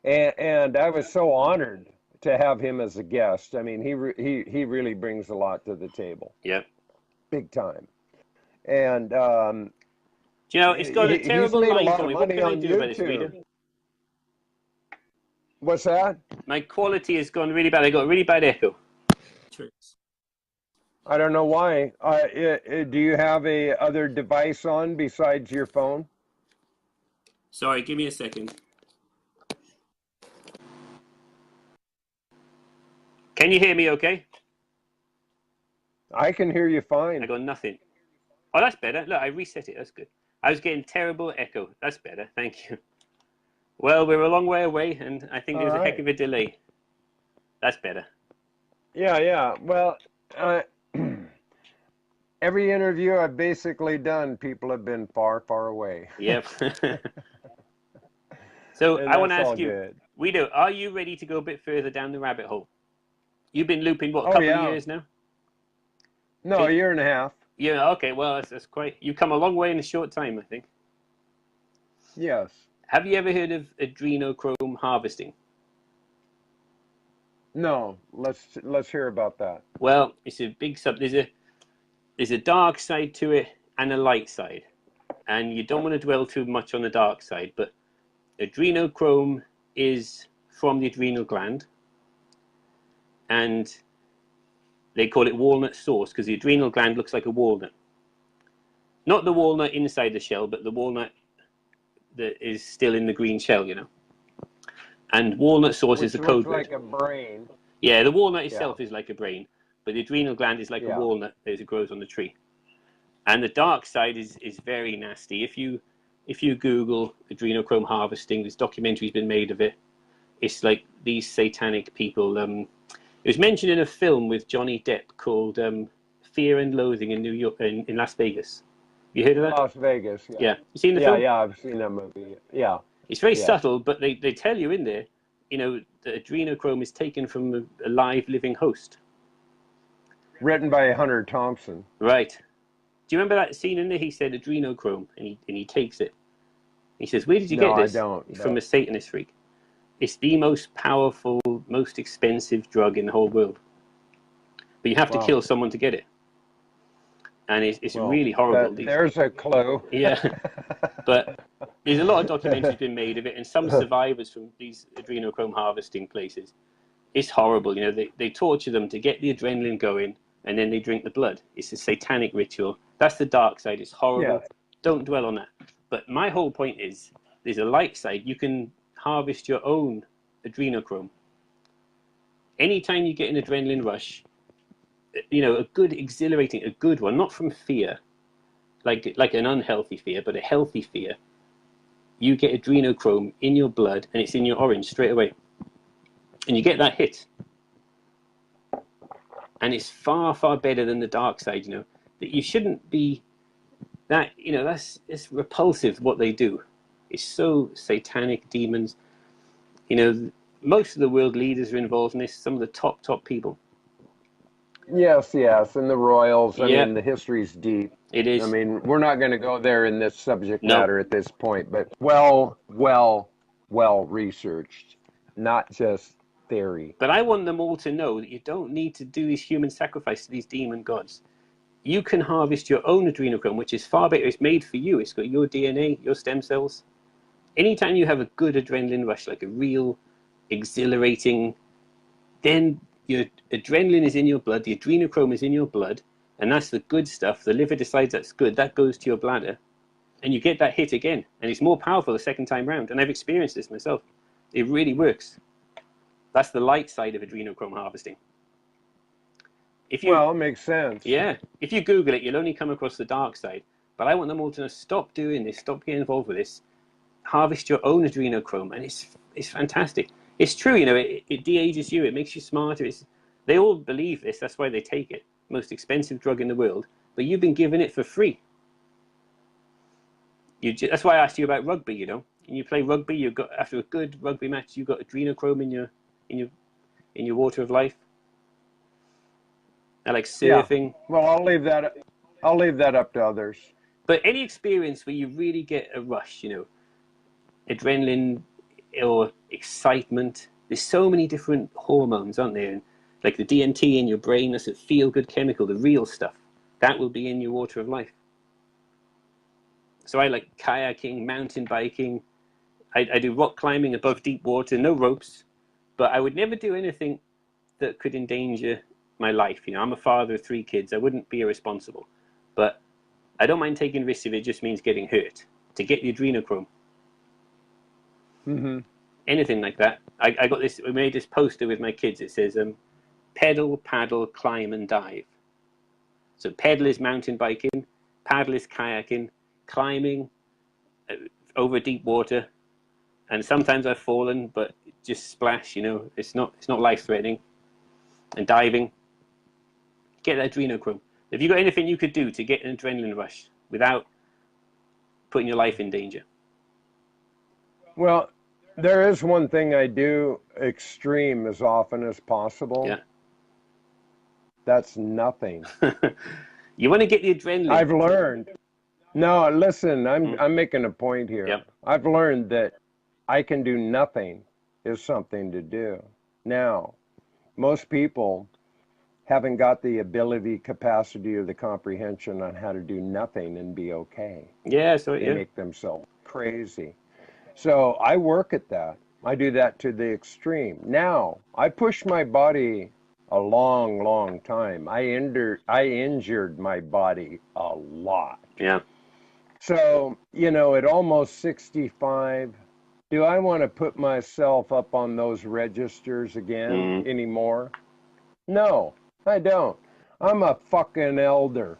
And I was so honored to have him as a guest. I mean, he really brings a lot to the table, Yeah. big time. And Do you know, it's got a he's terrible made a line lot for of me. What money can I on do about this, YouTube. WEEDU? What's that? My quality has gone really bad. I got a really bad echo. I don't know why. Do you have a other device on besides your phone? Sorry, give me a second. Can you hear me okay? I can hear you I fine. got nothing. Oh, that's better. Look, I reset it. That's good. I was getting terrible echo. That's better. Thank you. Well, we're a long way away, and I think All there's a heck right. of a delay. That's better. Yeah, yeah. Well, every interview I've basically done, people have been far, far away. Yep. So And I want to that's all ask you, good. WEEDU, are you ready to go a bit further down the rabbit hole? You've been looping, what, a Oh, couple of yeah. years now? No, a year and a half. Yeah, okay, well, that's quite... You've come a long way in a short time, I think. Yes. Have you ever heard of adrenochrome harvesting? No, let's hear about that. Well, it's a big sub. There's a dark side to it and a light side, and you don't want to dwell too much on the dark side. But adrenochrome is from the adrenal gland, and they call it walnut sauce because the adrenal gland looks like a walnut. Not the walnut inside the shell, but the walnut that is still in the green shell, you know. And walnut sauce is Which the looks code word. like a brain. Yeah, the walnut Yeah. itself is like a brain, but the adrenal gland is like a Yeah. walnut as it grows on the tree. And the dark side is very nasty. If you Google adrenochrome harvesting, this documentary's been made of it. It's like these satanic people. It was mentioned in a film with Johnny Depp called Fear and Loathing in New York, in Las Vegas. You heard of that? Las Vegas. Yeah. Yeah. You seen the Yeah, film? yeah. I've seen that movie. Yeah. It's very Yes. subtle, but they tell you in there, you know, the adrenochrome is taken from a live living host. Written by Hunter Thompson. Right. Do you remember that scene in there? He said adrenochrome, and he takes it. He says, "Where did you No, get I this?" don't. It's from But, a Satanist freak. It's the most powerful, most expensive drug in the whole world. But you have to wow. kill someone to get it, and it's Well, really horrible. there's a clue. Yeah, but there's a lot of documentaries been made of it, and some survivors from these adrenochrome harvesting places. It's horrible. You know, they torture them to get the adrenaline going, and then they drink the blood. It's a satanic ritual. That's the dark side. It's horrible. Yes. Don't dwell on that. But my whole point is, there's a light side. You can harvest your own adrenochrome. Anytime you get an adrenaline rush, you know, a good exhilarating, a good one, not from fear, like an unhealthy fear, but a healthy fear. You get adrenochrome in your blood, and it's in your orange straight away, and you get that hit, and it's far, far better than the dark side. You know that you shouldn't be that. You know it's repulsive what they do. It's so satanic, demons. You know, most of the world leaders are involved in this. Some of the top people. Yes, yes. And the Royals. I Yeah, mean, the history's deep. it I is. mean, we're not going to go there in this subject No, matter at this point, but well researched, not just theory. but I want them all to know that you don't need to do these human sacrifice to these demon gods. You can harvest your own adrenochrome, which is far better. It's made for you. It's got your DNA, your stem cells. Anytime you have a good adrenaline rush, like a real exhilarating, then your adrenaline is in your blood, the adrenochrome is in your blood, and that's the good stuff. The liver decides that's good. That goes to your bladder, and you get that hit again, and it's more powerful the second time round. And I've experienced this myself. It really works. That's the light side of adrenochrome harvesting. If you, Well, it makes sense. yeah, if you Google it, you'll only come across the dark side. But I want them all to know, stop doing this, stop getting involved with this. Harvest your own adrenochrome, and it's fantastic. It's true, you know, it de-ages you, it makes you smarter. They all believe this, that's why they take it. Most expensive drug in the world, but you've been given it for free. That's why I asked you about rugby, you know. When you play rugby, you've got, after a good rugby match, you've got adrenochrome in your water of life. I like Yeah. surfing. Well, I'll leave that up to others. But any experience where you really get a rush, you know, adrenaline or excitement, There's so many different hormones, aren't there? And like the DMT in your brain, that's a feel-good chemical, the real stuff. That will be in your water of life. So I like kayaking, mountain biking. I do rock climbing above deep water, no ropes. But I would never do anything that could endanger my life. You know, I'm a father of 3 kids. I wouldn't be irresponsible. But I don't mind taking risks if it just means getting hurt. To get the adrenochrome. Mm-hmm. Anything like that. I got this, we made this poster with my kids. It says, pedal, paddle, climb, and dive. So pedal is mountain biking, paddle is kayaking, climbing over deep water. And sometimes I've fallen, but just splash, you know, it's not life-threatening. And diving, get that adrenochrome. Have you got anything you could do to get an adrenaline rush without putting your life in danger? Well, there is one thing I do extreme as often as possible. Yeah. That's nothing. You want to get the adrenaline. I've learned. No, listen, I'm making a point here. Yep. I've learned that I can do nothing is something to do. Now, most people haven't got the ability, capacity, or the comprehension on how to do nothing and be okay. Yeah, so They make themselves crazy. So I work at that. I do that to the extreme. Now, I push my body a long, long time. I injured my body a lot. Yeah. So, you know, at almost 65, do I want to put myself up on those registers again anymore? No, I don't. I'm a fucking elder.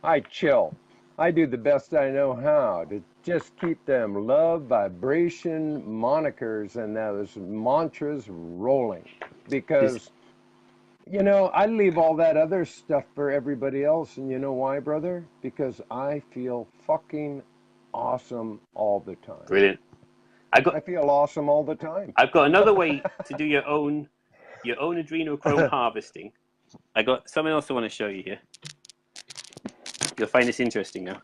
I chill. I do the best I know how to just keep them love, vibration, monikers, and those mantras rolling. Because, you know, I leave all that other stuff for everybody else. And you know why, brother? Because I feel fucking awesome all the time. Brilliant. I feel awesome all the time. I've got another way to do your own adrenochrome harvesting. I got something else I want to show you here. You'll find this interesting now.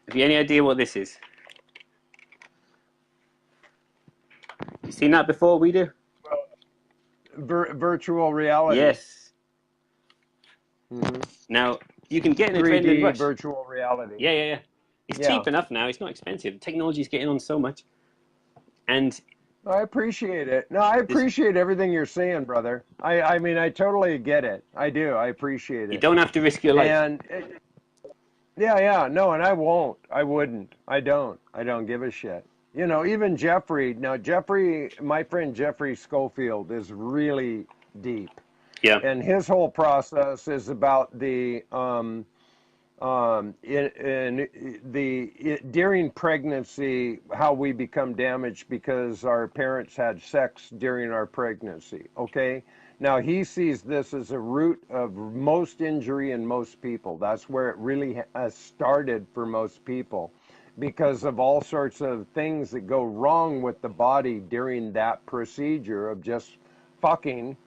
Have you any idea what this is? You seen that before, WEEDU? Virtual reality. Yes. Mm-hmm. Now, you can get an 3D adrenaline rush. virtual reality. Yeah. It's cheap enough now. It's not expensive. Technology's getting on so much. And I appreciate it. No, I appreciate everything you're saying, brother. I mean, I totally get it. I do. I appreciate it. You don't have to risk your life. And no, and I won't. I wouldn't. I don't give a shit. You know, even Jeffrey. Now, my friend Jeffrey Schofield is really deep. Yeah. And his whole process is about the during pregnancy, how we become damaged because our parents had sex during our pregnancy. Okay. Now he sees this as a root of most injury in most people. That's where it really has started for most people, because of all sorts of things that go wrong with the body during that procedure of just fucking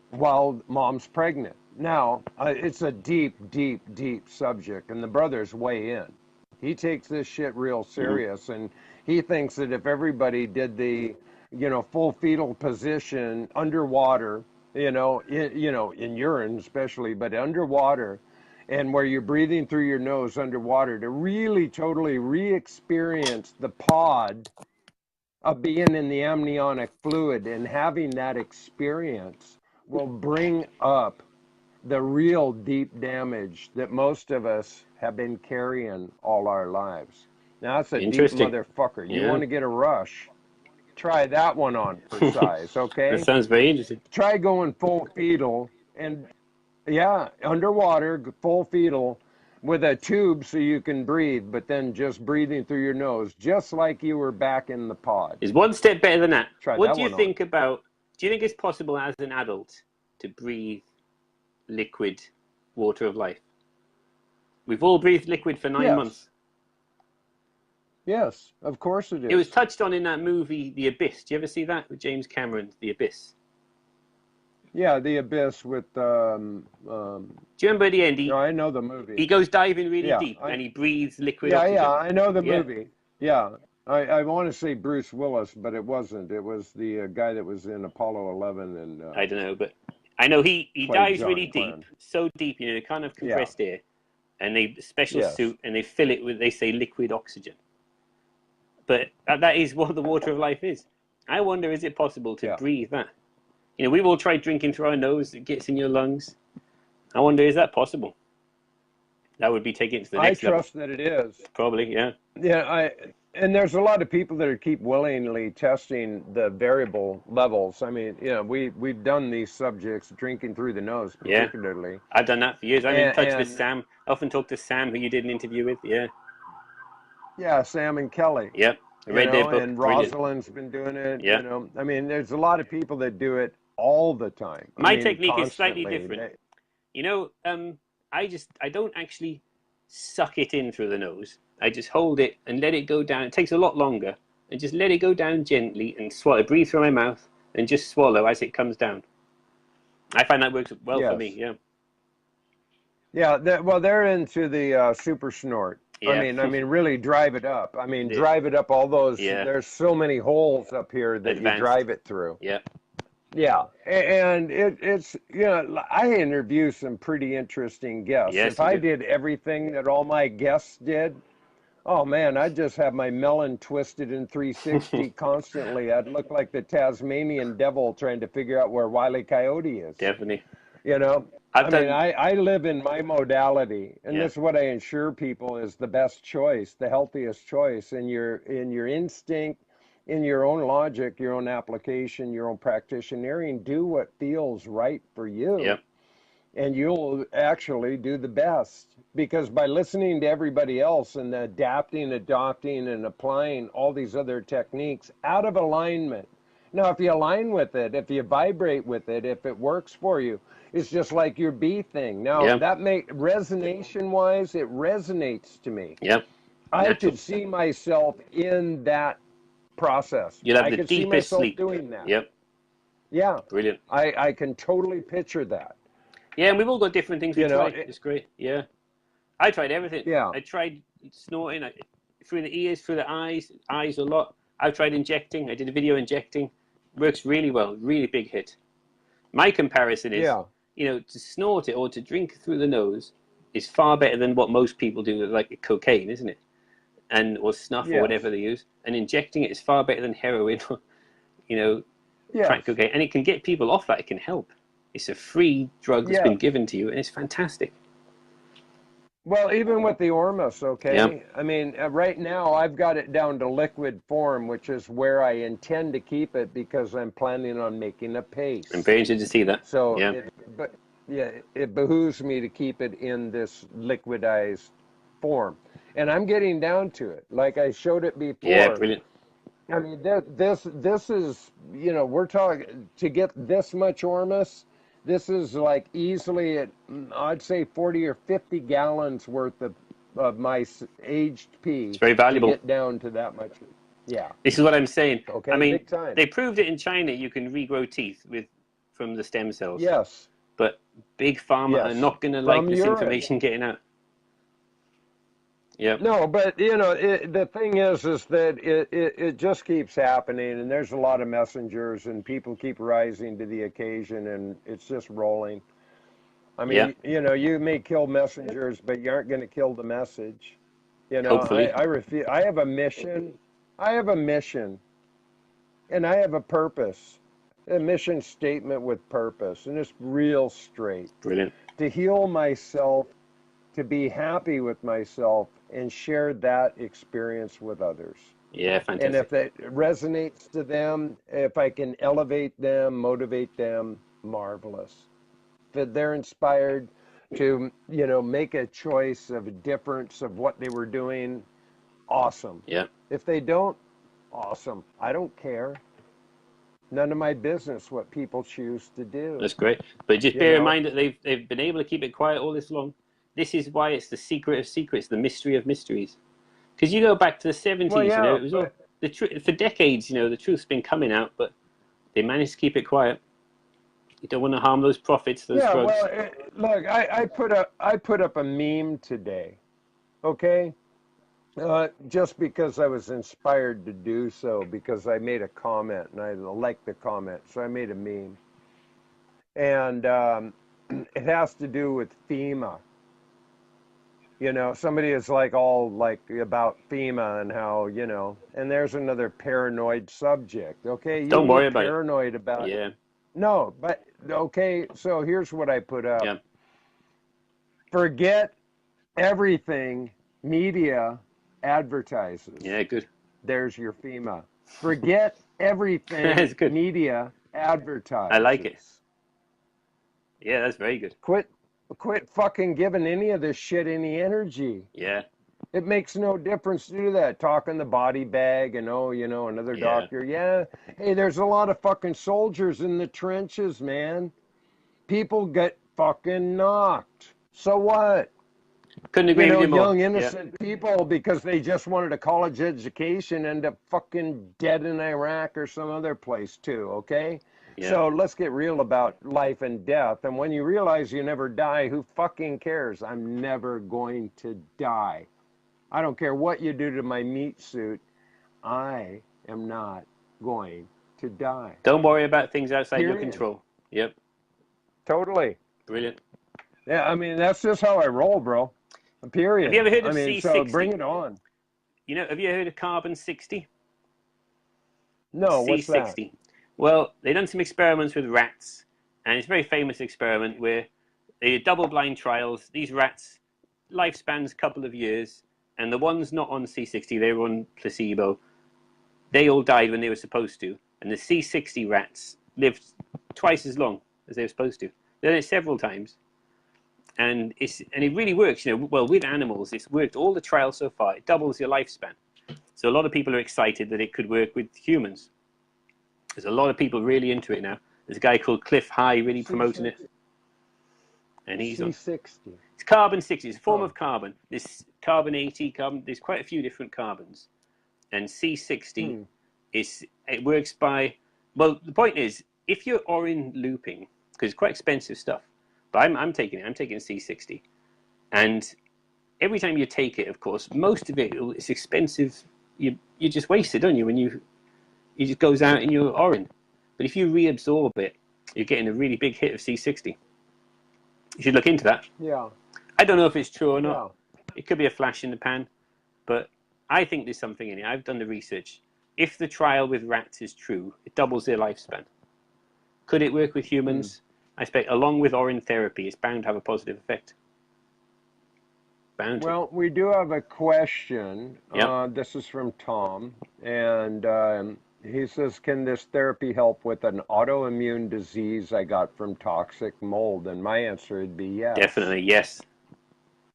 while mom's pregnant. Now, it's a deep, deep, deep subject, and the brother's way in. He takes this shit real serious, and he thinks that if everybody did the, full fetal position underwater, in urine especially, but underwater, and where you're breathing through your nose underwater, to really totally re-experience the pod of being in the amniotic fluid and having that experience will bring up the real deep damage that most of us have been carrying all our lives. Now, that's a deep motherfucker. You want to get a rush? Try that one on for size, okay? That sounds very interesting. Try going full fetal and, underwater, full fetal with a tube so you can breathe, but then just breathing through your nose, just like you were back in the pod. It's one step better than that. Try what that do you one think on. about, do you think it's possible as an adult to breathe liquid water of life? We've all breathed liquid for 9 months. Yes, of course it is. It was touched on in that movie, The Abyss. Do you ever see that with James Cameron, The Abyss? Yeah, The Abyss with... do you remember at the end? I know the movie. He goes diving really deep and he breathes liquid oxygen. Yeah, I know the movie. Yeah, I want to say Bruce Willis, but it wasn't. It was the guy that was in Apollo 11 and I don't know, but I know he played dives John really deep, Glenn. so deep, you know, kind of Yeah. compressed air, and they special Yes. suit and they fill it with, they say, liquid oxygen. But that is what the water of life is. I wonder, is it possible to Yeah. breathe that? You know, we've all tried drinking through our nose; it gets in your lungs. I wonder, is that possible? That would be taking it to the I next level. trust that it is. Probably, yeah. Yeah, and there's a lot of people that are keep willingly testing the variable levels. I mean, you know, we've done these subjects drinking through the nose, Yeah. particularly. I've done that for years. I'm in touch with And Sam. I often talk to Sam, who you did an interview with. Yeah. yeah, Sam and Kelly. Yep. I You read their know, book. and Brilliant. Rosalind's been doing it. Yeah. You know, I mean, there's a lot of people that do it all the time. I My mean, technique is slightly constantly. different. You know, I don't actually suck it in through the nose. I just hold it and let it go down. It takes a lot longer, and just let it go down gently and swallow. Breathe through my mouth and just swallow as it comes down. I find that works well for me. Yes. Yeah. Yeah, well, they're into the super snort. Yeah. I mean, really drive it up. I mean, The- drive it up all those. Yeah. There's so many holes up here that you Advanced. drive it through. Yeah. Yeah, and it's you know, I interview some pretty interesting guests. Yes, If you I do. did everything that all my guests did, oh man, I'd just have my melon twisted in 360 constantly. I'd look like the Tasmanian devil trying to figure out where Wile E. Coyote is. Definitely. You know, I've I done. mean, I live in my modality, and Yeah. this is what I ensure people is the best choice, the healthiest choice in your instinct, in your own logic, your own application, your own practitionering. Do what feels right for you, Yep. and you'll actually do the best. Because by listening to everybody else and adapting, adopting, and applying all these other techniques out of alignment. Now, if you align with it, if you vibrate with it, if it works for you, it's just like your bee thing. Now, Yeah. that resonation-wise, it resonates to me. Yep. I Natural. could see myself in that process. You'll have I the could see deepest myself sleep. doing that. Yep. Yeah, Brilliant. I can totally picture that. Yeah, and we've all got different things we You know, try. It's great. Yeah. I tried everything. Yeah. I tried snorting through the ears, through the eyes a lot. I've tried injecting. I did a video injecting. Works really well. Really big hit. My comparison is, Yeah. you know, to snort it or to drink through the nose is far better than what most people do, like cocaine, isn't it? And or snuff or Yes. whatever they use. And injecting it is far better than heroin or, you know, crack Yes. cocaine. And it can get people off that. It can help. It's a free drug that's Yeah. been given to you, and it's fantastic. Well, even with the Ormus, okay? Yeah. I mean, right now I've got it down to liquid form, which is where I intend to keep it because I'm planning on making a paste. I'm very interested to see that. So, Yeah. it behooves me to keep it in this liquidized form. And I'm getting down to it. Like I showed it before. Yeah, brilliant. I mean, this is, you know, we're talking to get this much Ormus. This is like easily, I'd say 40 or 50 gallons worth of my aged pea. It's very valuable. To get down to that much. Yeah. This is what I'm saying. Okay, I mean, big time. they proved it in China. You can regrow teeth from the stem cells. Yes. But big pharma Yes. are not going to like From this urine. information getting out. Yeah. No, but you know, the thing is that it just keeps happening, and there's a lot of messengers, and people keep rising to the occasion, and it's just rolling. I mean, Yeah. you know, you may kill messengers, but you aren't going to kill the message. You know, Hopefully. I refuse. I have a mission. I have a mission, and I have a purpose. A mission statement with purpose, and it's real straight. Brilliant. To heal myself, to be happy with myself, and share that experience with others. Yeah, fantastic. And if it resonates to them, if I can elevate them, motivate them, marvelous. If they're inspired to, you know, make a choice of a difference of what they were doing, awesome. Yeah. If they don't, awesome. I don't care. None of my business what people choose to do. That's great. But just You bear in know? mind that they've been able to keep it quiet all this long. This is why it's the secret of secrets, the mystery of mysteries. Because you go back to the 70s, Well, you know, yeah, it was all for decades, you know, the truth's been coming out, but they managed to keep it quiet. You don't want to harm those profits, those Yeah, drugs. well, look, I put up a meme today, okay? Just because I was inspired to do so, because I made a comment and I liked the comment, so I made a meme. And it has to do with FEMA. You know, somebody is like all like about FEMA and how, you know, and there's another paranoid subject. Okay, you Don't can worry get about it. paranoid about it. Yeah. No, but okay, so here's what I put up. Yeah. Forget everything media advertises. Yeah. Good. There's your FEMA. Forget everything That's good. media I like it. advertises. Yeah, that's very good. Quit fucking giving any of this shit any energy. Yeah. It makes no difference to do that. Talking the body bag and, oh, you know, another Yeah. doctor. Yeah. Hey, there's a lot of fucking soldiers in the trenches, man. People get fucking knocked. So what? Couldn't You agree with know, you more. young, Yeah. innocent people, because they just wanted a college education, end up fucking dead in Iraq or some other place too, okay? Yeah. So let's get real about life and death. And when you realize you never die, who fucking cares? I'm never going to die. I don't care what you do to my meat suit. I am not going to die. Don't worry about things outside your Period. control. Yep. Totally. Brilliant. Yeah, I mean, that's just how I roll, bro. Period. Have you ever heard of I mean, C60? so bring it on. You know, have you heard of carbon 60? No, what's that? C60. Well, they've done some experiments with rats, and it's a very famous experiment where they did double-blind trials. These rats, lifespans a couple of years, and the ones not on C60, they were on placebo. They all died when they were supposed to, and the C60 rats lived twice as long as they were supposed to. They did it several times, and it really works. You know, well, with animals, it's worked all the trials so far. It doubles your lifespan. So a lot of people are excited that it could work with humans. There's a lot of people really into it now. There's a guy called Cliff High really promoting it, and he's on. C60. It's carbon 60. It's a form of carbon. This carbon 80, carbon. There's quite a few different carbons, and C60 it works by. Well, the point is, if you're orin looping, because it's quite expensive stuff, but I'm taking it. I'm taking C60, and every time you take it, of course, most of it is expensive. You just waste it, don't you? When it just goes out in your orin. But if you reabsorb it, you're getting a really big hit of C60. You should look into that. Yeah. I don't know if it's true or not. Yeah. It could be a flash in the pan, but I think there's something in it. I've done the research. If the trial with rats is true, it doubles their lifespan. Could it work with humans? I expect, along with orin therapy, it's bound to have a positive effect. Bound to. Well, we do have a question. Yep. This is from Tom, and he says, "Can this therapy help with an autoimmune disease I got from toxic mold?" And my answer would be yes. Definitely, yes.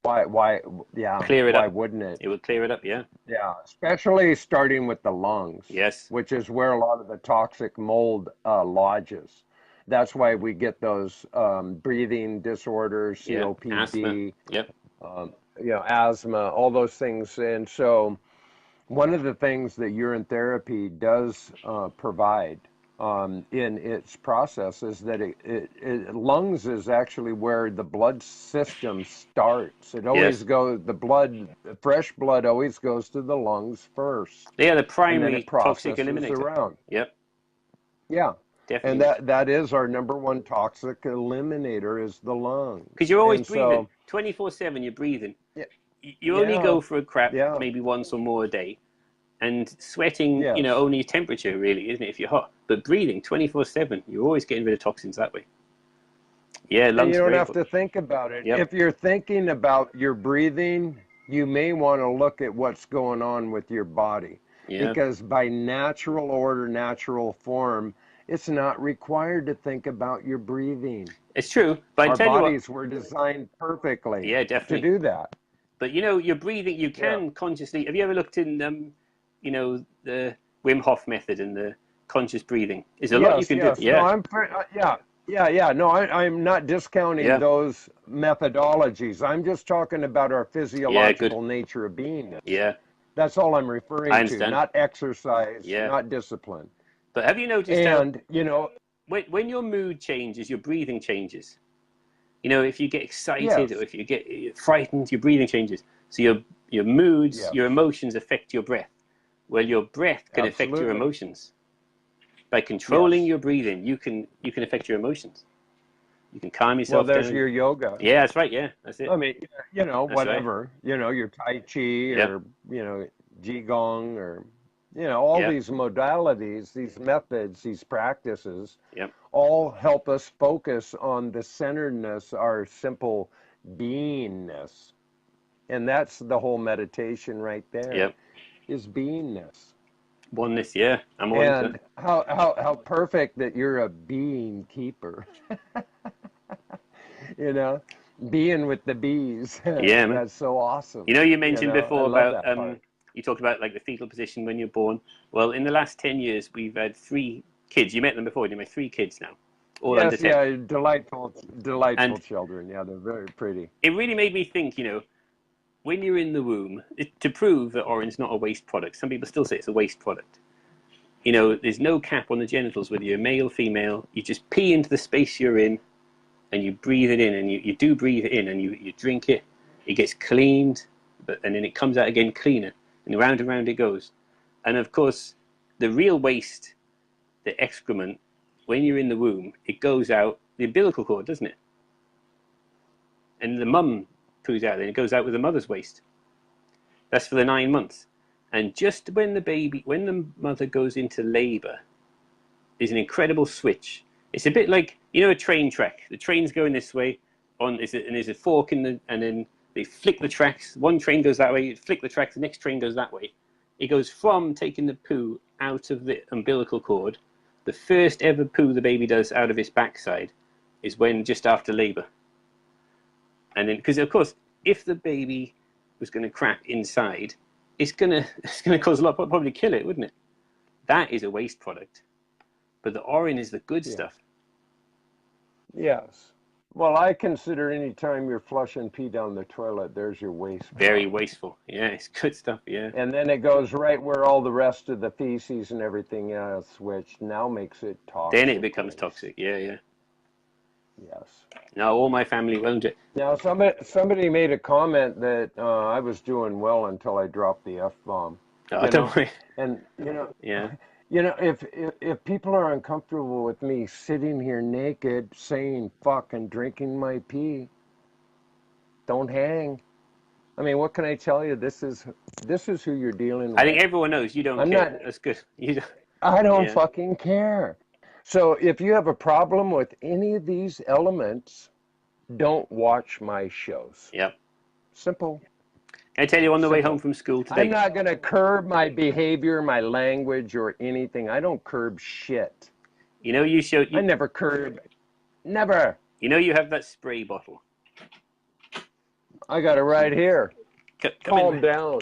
Why? Yeah. Clear it why up. wouldn't it? It would clear it up, yeah. Yeah, especially starting with the lungs. Yes. Which is where a lot of the toxic mold lodges. That's why we get those breathing disorders, COPD, asthma. Yep. Asthma, all those things. And so one of the things that urine therapy does provide in its process is that lungs is actually where the blood system starts. It always goes, fresh blood always goes to the lungs first. They are the And then primary it toxic processes eliminator. around. Yep. Yeah. Definitely. And that is our number one toxic eliminator is the lung. Because you're always And breathing. 24/7 you're breathing. Yeah. You only go for a crap Yeah. maybe once or more a day. And sweating, Yes. only temperature really, isn't it, if you're hot. But breathing 24/7, you're always getting rid of toxins that way. Yeah, lungs. And you don't very have to important. think about it. Yep. If you're thinking about your breathing, you may want to look at what's going on with your body. Yeah. Because by natural order, natural form, it's not required to think about your breathing. It's true, but I Our tell you what, bodies were designed perfectly definitely. to do that. But your breathing, you can consciously. Have you ever looked in, the Wim Hof method and the conscious breathing? There's a lot you can do. Yeah. No, No, I'm not discounting those methodologies. I'm just talking about our physiological nature of being. Yeah. That's all I'm referring I to, understand. not exercise, not discipline. But have you noticed And, when your mood changes, your breathing changes? If you get excited or if you get frightened, your breathing changes. So your moods, Yes. your emotions affect your breath. Well, your breath can affect your Absolutely. emotions. By controlling Yes. your breathing, you can affect your emotions. You can calm Well, yourself there's down. your yoga. Yeah, that's right. Yeah, that's it. I mean, you know, That's right. whatever, you know, your Tai Chi Yep. or, you know, Qigong or, you know, all Yep. these modalities, these methods, these practices, Yep. all help us focus on the centeredness, our simple beingness. And that's the whole meditation right there, Yep. is beingness. Oneness. Yeah, I'm all into And that. how perfect that you're a being keeper, you know, being with the bees. Yeah, man. That's so awesome. You know, you You mentioned know, I before love about that part. you talked about like the fetal position when you're born. Well, in the last 10 years, we've had 3 kids. You met them before, didn't you? 3 kids now, all under Yes, 10. yeah, delightful, delightful And children. Yeah, they're very pretty. it really made me think, when you're in the womb, to prove that Orin's not a waste product. Some people still say it's a waste product. There's no cap on the genitals, whether you're male, female. You just pee into the space you're in, and you breathe it in, and you do breathe it in, and you drink it. It gets cleaned, and then it comes out again cleaner, and round it goes. And of course, the real waste, the excrement, when you're in the womb, it goes out the umbilical cord, doesn't it? And the mum poos out, and it goes out with the mother's waste. That's for the 9 months. And just when the mother goes into labour, there's an incredible switch. It's a bit like, a train track. The train's going this way, and there's a fork and then they flick the tracks. One train goes that way, you flick the tracks, the next train goes that way. It goes from taking the poo out of the umbilical cord. The first ever poo the baby does out of its backside is when just after labour. And then, because of course, if the baby was going to crap inside, it's gonna cause a lot, probably kill it, wouldn't it? That is a waste product. But the Orin is the good Yeah. stuff. Yes. Well, I consider any time you're flushing pee down the toilet, there's your waste Very product. wasteful. Yeah, it's good stuff. Yeah. And then it goes right where all the rest of the feces and everything else, which now makes it Then it toxic becomes waste. toxic. Yeah, yeah. Yes. Now all my family won't it. Now, somebody made a comment that I was doing well until I dropped the F-bomb, Oh, you don't know, worry. and Yeah. if people are uncomfortable with me sitting here naked, saying fuck and drinking my pee, don't hang. I mean, what can I tell you? This is who you're dealing I think with. everyone knows you don't I'm care. not. That's good. You don't. I don't Yeah. fucking care. So if you have a problem with any of these elements, don't watch my shows. Yep. Simple. I tell you on the way home Simple. from school I'm today. not going to curb my behavior, my language, or anything. I don't curb shit. You showed I never curb. Never. you have that spray bottle. I got it right here. Come Calm in. down.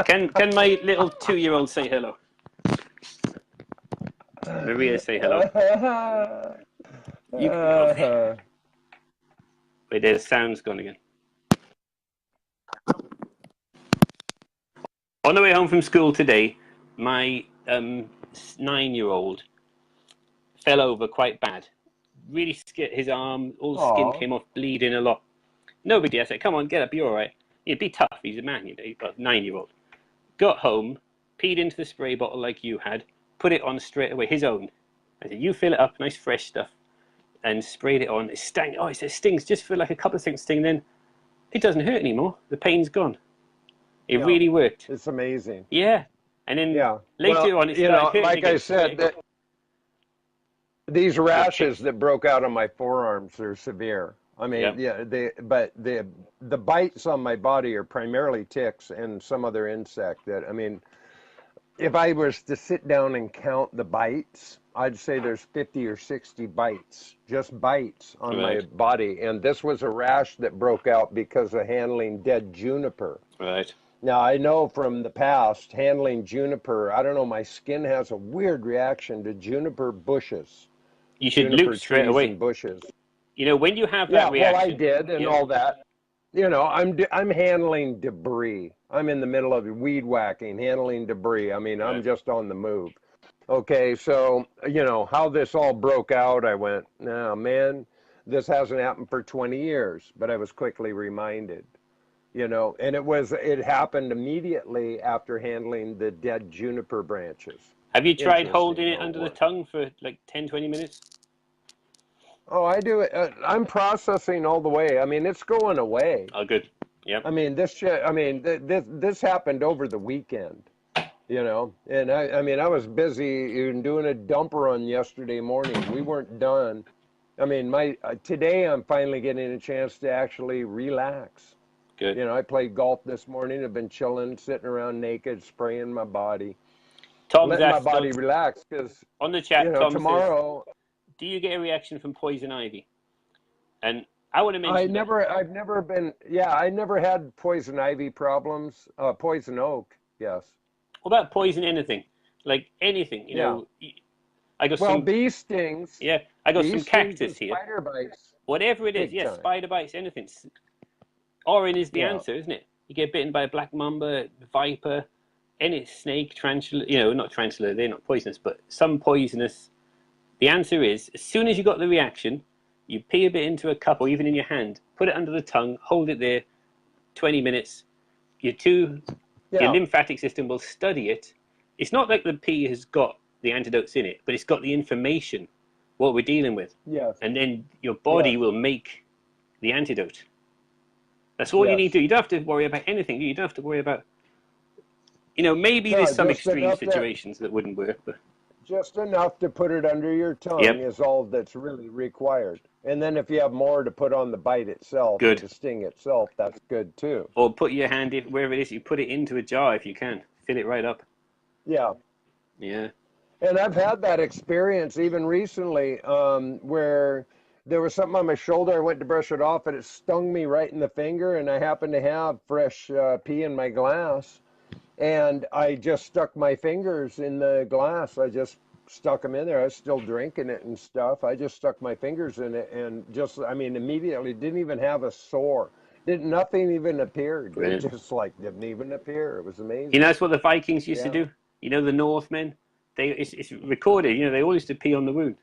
Can my little 2-year-old say hello? Maria, say hello. You can go over there. Wait, there's sound's gone again. On the way home from school today, my 9-year-old fell over quite bad. Really scared. His arm, all the skin Aw. came off, bleeding a lot. No big deal. I said, come on, get up, you're all right. He'd be tough. He's a man, he's a 9-year-old. Got home, peed into the spray bottle like you had, put it on straight away, his own. I said, you fill it up, nice fresh stuff, and sprayed it on. It stung. Oh, he said, it stings just for like a couple of things sting, then it doesn't hurt anymore. The pain's gone. It Yeah. really worked. It's amazing. Yeah. And then Yeah. later Well, on, it started hurting like again. I said, these rashes that broke out on my forearms are severe. I mean, Yeah. the bites on my body are primarily ticks and some other insect that, I mean, if I was to sit down and count the bites, I'd say there's 50 or 60 bites, just bites on my Right. body. And this was a rash that broke out because of handling dead juniper. Right. Now, I know from the past, handling juniper, I don't know, my skin has a weird reaction to juniper bushes, You should juniper loop straight trees away. and bushes. When you have Yeah, that well, I reaction, did and yeah, all that. I'm handling debris. I'm in the middle of weed whacking, handling debris. I mean, I'm right. just on the move. Okay, so, how this all broke out, I went, no, man, this hasn't happened for 20 years. But I was quickly reminded. you know, and it happened immediately after handling the dead juniper branches. Have you tried holding Interesting it how it under the works. tongue for like 10, 20 minutes? Oh, I do it. I'm processing all the way. I mean, it's going away. Oh, good. Yep. I mean, this shit. I mean, this happened over the weekend, you know. And I mean, I was busy doing a dump run yesterday morning. We weren't done. I mean, my today I'm finally getting a chance to actually relax. Good. You know, I played golf this morning. I've been chilling, sitting around naked, spraying my body, Tom's letting my asked body us relax because, on the you chat. know, Tom says, tomorrow "Do you get a reaction from poison ivy?" And I want to mention that. I've never been, yeah, I never had poison ivy problems. Poison oak, yes. What about poison anything? Like anything, you Yeah. know. I got Well, some. Yeah, I got bee some stings and cactus here. spider bites, Whatever it is, big yeah, time. spider bites, anything. Orin is the Yeah. answer, isn't it? You get bitten by a black mamba, viper, any snake, tarantula. You know, not tarantula. They're not poisonous, but some poisonous. The answer is, as soon as you got the reaction, you pee a bit into a cup or even in your hand, put it under the tongue, hold it there 20 minutes. Your Yeah. lymphatic system will study it. It's not like the pee has got the antidotes in it, but it's got the information, what we're dealing with. Yes. And then your body Yes. will make the antidote. That's all you need to Yes. do. You don't have to worry about anything. You don't have to worry about, you know, maybe there's No, some extreme situations that wouldn't work, but just enough to put it under your tongue yep, is all that's really required. And then if you have more to put on the bite itself or good. the sting itself, that's good too. Or put your hand in wherever it is. You put it into a jar if you can. Fill it right up. Yeah. Yeah. And I've had that experience even recently, where there was something on my shoulder. I went to brush it off, and it stung me right in the finger. And I happened to have fresh pee in my glass, and I just stuck my fingers in the glass. I just stuck them in there. I was still drinking it and stuff. I just stuck my fingers in it, and just, I mean, immediately didn't even have a sore. Didn't Nothing even appeared. It Brilliant. just like didn't even appear. It was You know, amazing. that's what the Vikings used to Yeah. do. You know, the Northmen, it's recorded. You know, they all used to pee on the wound.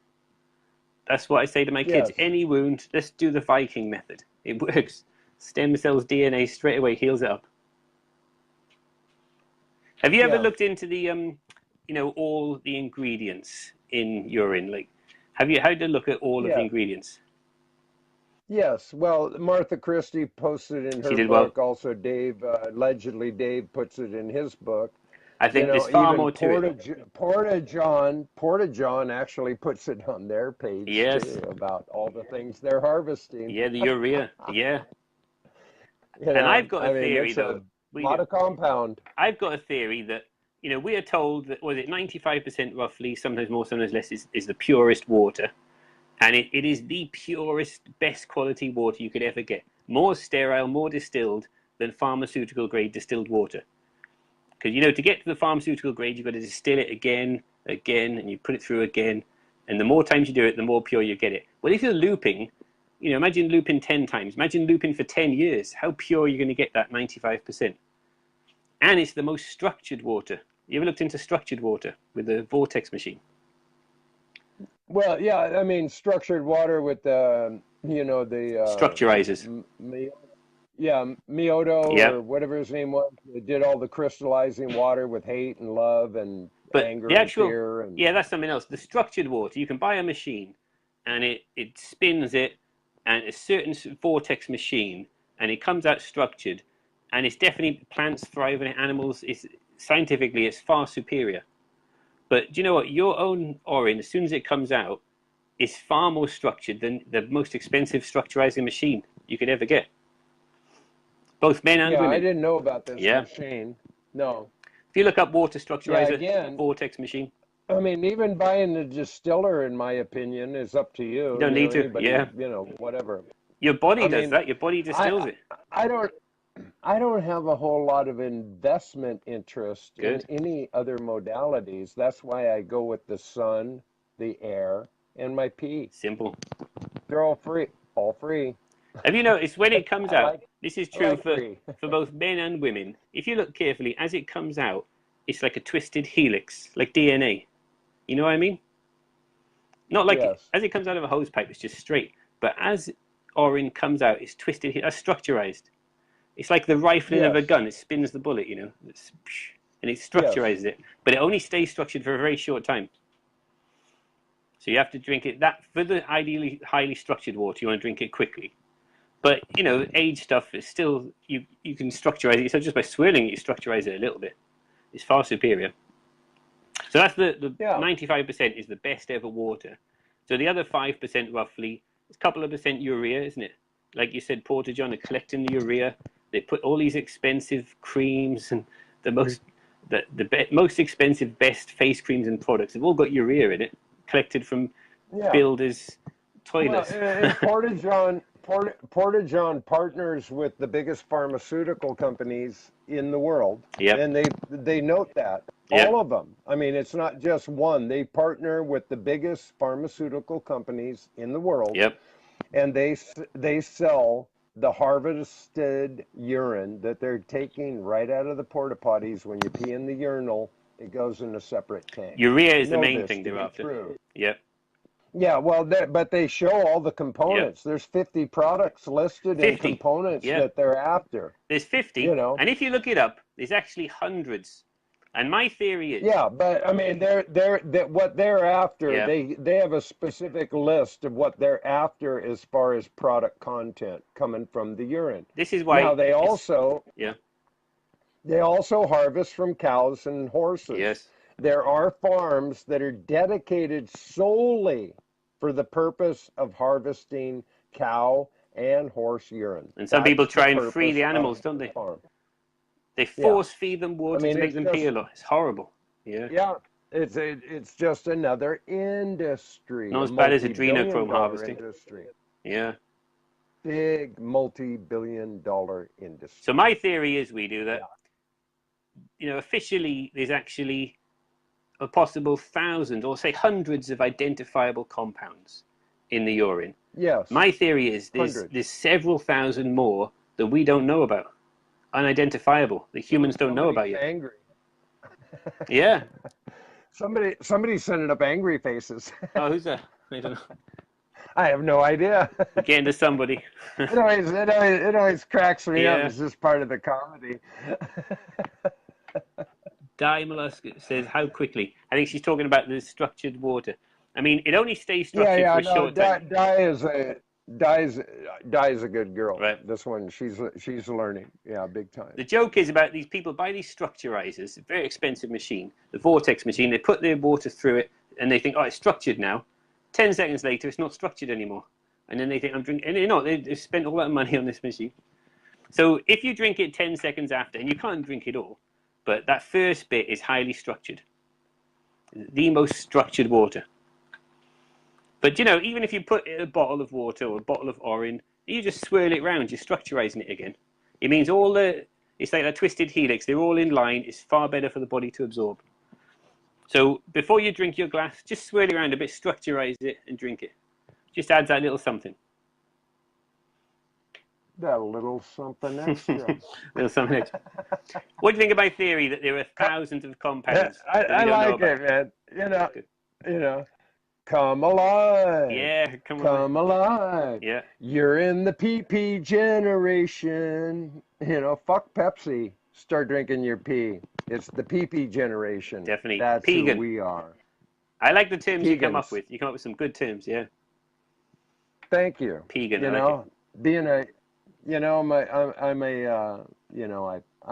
That's what I say to my kids. Yes. Any wound, let's do the Viking method. It works. Stem cells, DNA straight away heals it up. Have you ever Yeah. looked into the, you know, all the ingredients in urine? Like, have you had to look at all of the Yeah. ingredients? Yes, well, Martha Christie posted in She her did well. book. Also, Dave, allegedly, Dave puts it in his book. I You think there's know, far even more to it. Porta John actually puts it on their page Yes. too about all the things they're harvesting. Yeah, the urea. Yeah. You And I've know, got a I mean, theory, it's a though. We lot do. of compound. I've got a theory that, you know, we are told that, was it 95% roughly, sometimes more, sometimes less, is the purest water. And it is the purest, best quality water you could ever get. More sterile, more distilled than pharmaceutical grade distilled water. Because, you know, to get to the pharmaceutical grade, you've got to distill it again, and you put it through again. And the more times you do it, the more pure you get it. Well, if you're looping, you know, imagine looping 10 times. Imagine looping for 10 years. How pure are you going to get that 95%? And it's the most structured water. You ever looked into structured water with the vortex machine? Well, yeah, I mean, structured water with the, you know, Structurizers. yeah, Mioto Yeah. or whatever his name was, that did all the crystallizing water with hate and love and But the anger and actual, fear and yeah, that's something else. The structured water, you can buy a machine and it spins it and a certain vortex machine and it comes out structured and it's definitely plants thriving, animals. It's scientifically, it's far superior. But do you know what? Your own Orin, as soon as it comes out, is far more structured than the most expensive structurizing machine you could ever get. Both men and yeah, I women. didn't know about this Yeah. machine. No. If you look up water Yeah, structurizer again, vortex machine, I mean, even buying the distiller, in my opinion, is up to you you. don't You know, need to. anybody, Yeah. you know, whatever. Your body I does mean, that. Your body distills I it. I don't I don't have a whole lot of investment interest in Good. any other modalities. That's why I go with the sun, the air, and my pee. Simple. They're all free. All free. Have you noticed when it comes I out? like This is I true like for, free. for both men and women. If you look carefully, as it comes out, it's like a twisted helix, like DNA. You know what I mean? Not like Yes. as it comes out of a hose pipe, it's just straight. But as Orin comes out, it's twisted, that's structurized. It's like the rifling of a Yes. gun. It spins the bullet, you know, and it structurizes it. But it only stays structured for a very short time. So you have to drink it. That for the ideally highly structured water, you want to drink it quickly. But you know, age stuff is still you can structurize it. So just by swirling it, you structurize it a little bit. It's far superior. So that's the Yeah. 95% is the best ever water. So the other 5% roughly, it's a couple of percent urea, isn't it? Like you said, Porter John are collecting the urea. They put all these expensive creams and the most expensive, best face creams and products. They've all got urea in it, collected from Yeah. builders' Well, toilets. and Porta John partners with the biggest pharmaceutical companies in the world, Yep. and they note that. Yep. All of them. I mean, it's not just one. They partner with the biggest pharmaceutical companies in the world, Yep. and they sell the harvested urine that they're taking right out of the porta potties. When you pee in the urinal, it goes in a separate tank. Urea is the Know main this thing to they're be after. true. Yep. Yeah, well, but they show all the components. There's 50 products listed 50. in components Yeah. that they're after. There's 50, You know. and if you look it up, there's actually hundreds. And my theory is, Yeah, but I mean, what they're after. Yeah. They have a specific list of what they're after as far as product content coming from the urine. this is why. Now they also Yeah. harvest from cows and horses. Yes. There are farms that are dedicated solely for the purpose of harvesting cow and horse urine. And some people That's try the and free the purpose animals, of don't the they? farm. They force feed them water I mean, to make it's them just- pee a lot. It's horrible. Yeah. Yeah, it's just another industry. Not as bad as multi-billion adrenochrome dollar harvesting. industry. Yeah. Big multi-billion-dollar industry. So my theory is we do that. Yeah. You know, officially, there's actually a possible 1,000 or say hundreds of identifiable compounds in the urine. Yes. My theory is there's several thousand more that we don't know about, unidentifiable. The humans don't know about yet. Angry. Yeah. Somebody's sending up angry faces. Oh, who's that? I don't know. I have no idea. Getting to somebody. It always cracks me up. Yeah. It's just part of the comedy. Di Mollusk says, how quickly? I think she's talking about the structured water. I mean, it only stays structured for a short time. Di is a good girl. Right. This one, she's learning. Yeah, big time. The joke is about these people buy these structurizers, a very expensive machine, the vortex machine. They put their water through it, and they think, oh, it's structured now. 10 seconds later, it's not structured anymore. And then they think, I'm drinking. And they're not. They've spent all that money on this machine. So if you drink it 10 seconds after, and you can't drink it all, but that first bit is highly structured. The most structured water. But, you know, even if you put a bottle of water or a bottle of Orin, you just swirl it round, you're structurizing it again. It means it's like a twisted helix. They're all in line. It's far better for the body to absorb. So before you drink your glass, just swirl it around a bit, structurize it, and drink it. Just adds that little something. That little something extra. Little something extra. What do you think of my theory that there are thousands of compounds? I like it, man. You know, come alive. Yeah, come alive. Yeah. You're in the PP generation. You know, fuck Pepsi. Start drinking your pee. It's the PP generation. Definitely. That's Pegan. who we are. I like the terms you come Pegans. up with. You come up with some good terms, yeah. Thank you. Pegan, You I like know, it. being a, you know, I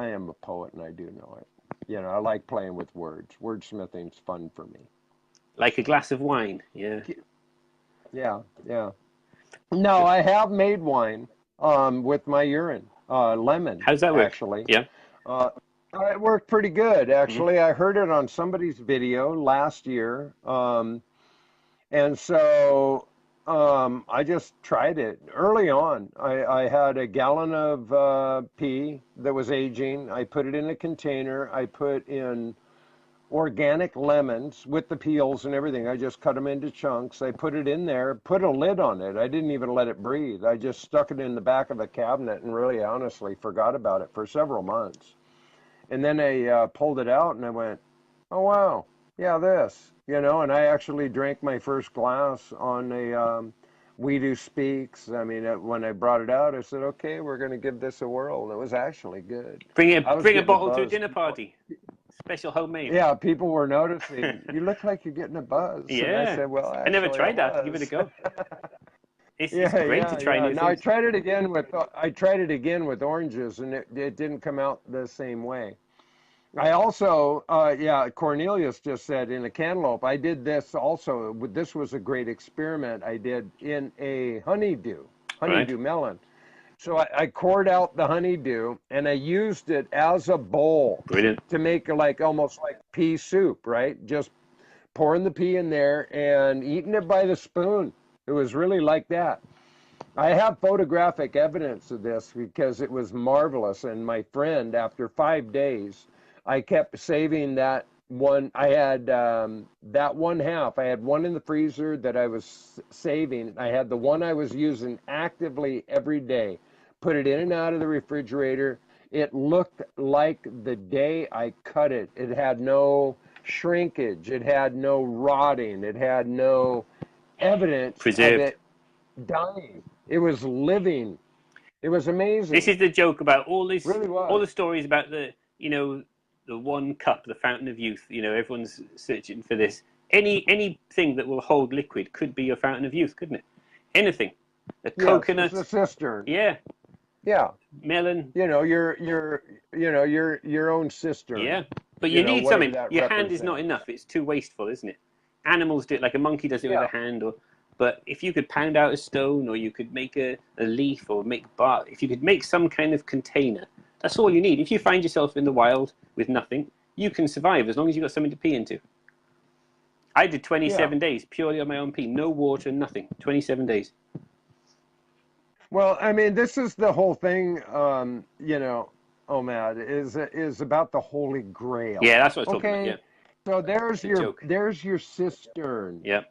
am a poet and I do know it. You know, I like playing with words. Wordsmithing's fun for me. Like a glass of wine, yeah. Yeah. No, I have made wine with my urine, lemon. How's that work? Actually, Yeah. It worked pretty good, actually. Mm-hmm. I heard it on somebody's video last year, and so I just tried it early on. I had a gallon of pee that was aging. I put it in a container. I put in organic lemons with the peels and everything. I just cut them into chunks. I put it in there, put a lid on it. I didn't even let it breathe. I just stuck it in the back of a cabinet and really honestly forgot about it for several months. And then I pulled it out and I went, oh, wow, yeah, this, you know, and I actually drank my first glass on WEEDU speaks. I mean, when I brought it out, I said, okay, we're going to give this a whirl. And it was actually good. Bring I was bring a getting bottle to a buzz. dinner party. Special homemade. Yeah, people were noticing. You look like you're getting a buzz. Yeah. And I said, well, I never actually, tried I that. Give it a was. go. It's great to try new Now I things. tried it again with oranges, and it didn't come out the same way. I also, Cornelius just said in a cantaloupe, I did this also. This was a great experiment I did in a honeydew melon. So I cored out the honeydew and I used it as a bowl. Brilliant. To make almost like pea soup, right? Just pouring the pea in there and eating it by the spoon. It was really like that. I have photographic evidence of this because it was marvelous. And my friend, after 5 days, I kept saving that one. I had that one half. I had one in the freezer that I was saving. I had the one I was using actively every day. Put it in and out of the refrigerator. It looked like the day I cut it. It had no shrinkage. It had no rotting. It had no evidence Preserved. of it dying. It was living. It was amazing. This is the joke about all this, Really was. all the stories about the one cup, the fountain of youth. Everyone's searching for this. Anything that will hold liquid could be your fountain of youth, couldn't it? Anything. A coconut. It's a cistern. Yeah. Yeah. Melon. Your own cistern. Yeah. But you need something. Your hand is represents. not enough. It's too wasteful, isn't it? Animals do it, like a monkey does it with a hand, but if you could pound out a stone, or you could make a leaf, or make bark, if you could make some kind of container, that's all you need. If you find yourself in the wild with nothing, you can survive as long as you've got something to pee into. I did 27 days purely on my own pee, no water, nothing. 27 days. Well, I mean, this is the whole thing, Omad, is about the Holy Grail. Yeah, that's what I was talking about. Yeah. So there's your cistern. Yep.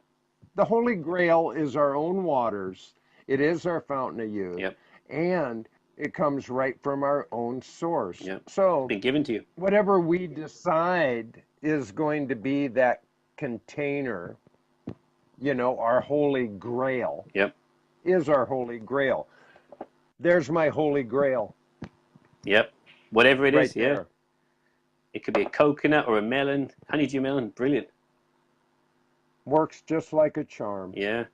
The Holy Grail is our own waters. It is our fountain of youth. Yep. And it comes right from our own source. Yep. So been given to you. Whatever we decide is going to be that container, our Holy Grail. Yep. Is our Holy Grail. There's my Holy Grail. Yep. Whatever it is, there. It could be a coconut or a melon, honeydew melon, brilliant. Works just like a charm. Yeah.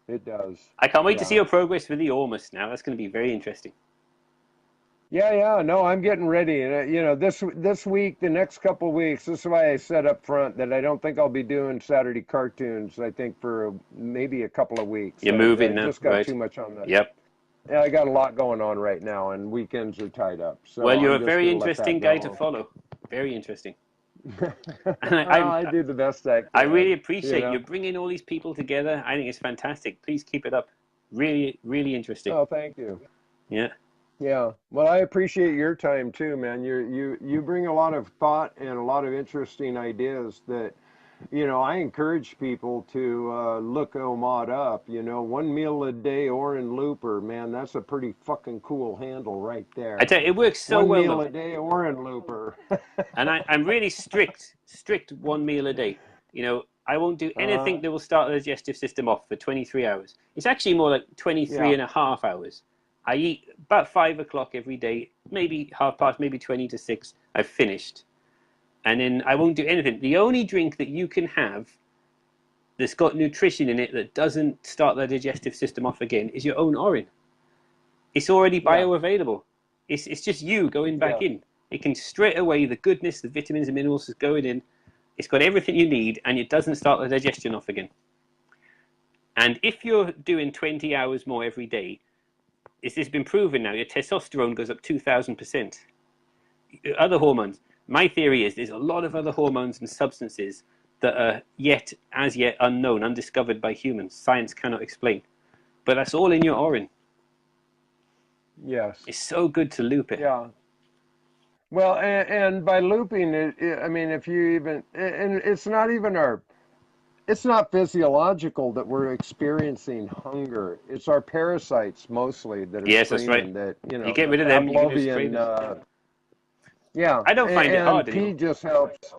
It does. I can't wait to see your progress with the Ormus now. That's going to be very interesting. Yeah. No, I'm getting ready. This week, the next couple of weeks, this is why I said up front that I don't think I'll be doing Saturday cartoons, I think, for maybe a couple of weeks. You're moving now. I just got too much on that. Yep. Yeah, I got a lot going on right now, and weekends are tied up. So well, you're a very interesting guy to follow. Very interesting. And I do the best I can. I really appreciate you bringing all these people together. I think it's fantastic. Please keep it up. Really, really interesting. Oh, thank you. Yeah. Yeah. Well, I appreciate your time too, man. You bring a lot of thought and a lot of interesting ideas that, I encourage people to look Omad up. 1 meal a day, Orin Looper, man, that's a pretty fucking cool handle right there. I tell you, it works so well. 1 meal a day, Orin Looper. And I'm really strict 1 meal a day. I won't do anything that will start the digestive system off for 23 hours. It's actually more like 23 and a half hours. I eat about 5 o'clock every day, maybe 6:30, maybe 20 to 6. I've finished. And then I won't do anything. The only drink that you can have that's got nutrition in it that doesn't start the digestive system off again is your own Orin. It's already bioavailable. It's just you going back in. It can straight away, the goodness, the vitamins and minerals is going in. It's got everything you need, and it doesn't start the digestion off again. And if you're doing 20 hours more every day, it's been proven now, your testosterone goes up 2,000%. Other hormones. My theory is there's a lot of other hormones and substances that are as yet unknown, undiscovered by humans. Science cannot explain. But that's all in your Orin. Yes. It's so good to loop it. Yeah. Well, and by looping it, I mean, if you even, and it's not even it's not physiological that we're experiencing hunger. It's our parasites mostly that are screaming that, you get rid of them, you can just spray them. Yeah. I don't find it hard pee anymore. just helps.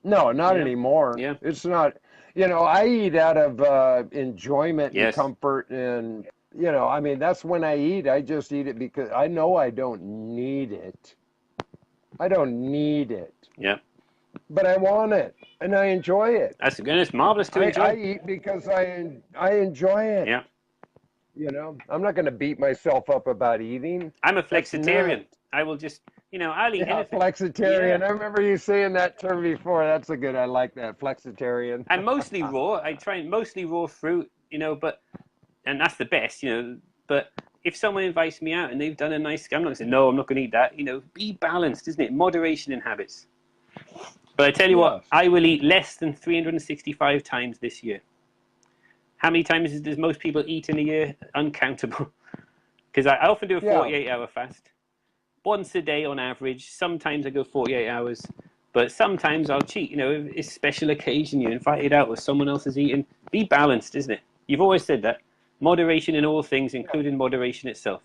No, not anymore. Yeah. It's not. You know, I eat out of enjoyment and Yes. comfort, and you know, I mean, that's when I eat. I just eat it because I know I don't need it. I don't need it, Yeah. but I want it, and I enjoy it. That's good. It's marvelous to I enjoy. eat because I enjoy it. Yeah. You know, I'm not going to beat myself up about eating. I'm a That's not. flexitarian. I will just, I'll eat Yeah, anything. Yeah. flexitarian. I remember you saying that term before. That's a good. I like that, flexitarian. And mostly raw. I try mostly raw fruit, but, and that's the best, but if someone invites me out and they've done a nice, I'm not going to say, no, I'm not going to eat that. Be balanced, isn't it? Moderation in habits. But I tell you what, Yes. I will eat less than 365 times this year. How many times does most people eat in a year? Uncountable. Because I often do a Yeah. 48-hour fast. Once a day on average. Sometimes I go 48 hours. But sometimes I'll cheat. If it's a special occasion, you're invited out or someone else is eating. Be balanced, isn't it? You've always said that. Moderation in all things, including moderation itself.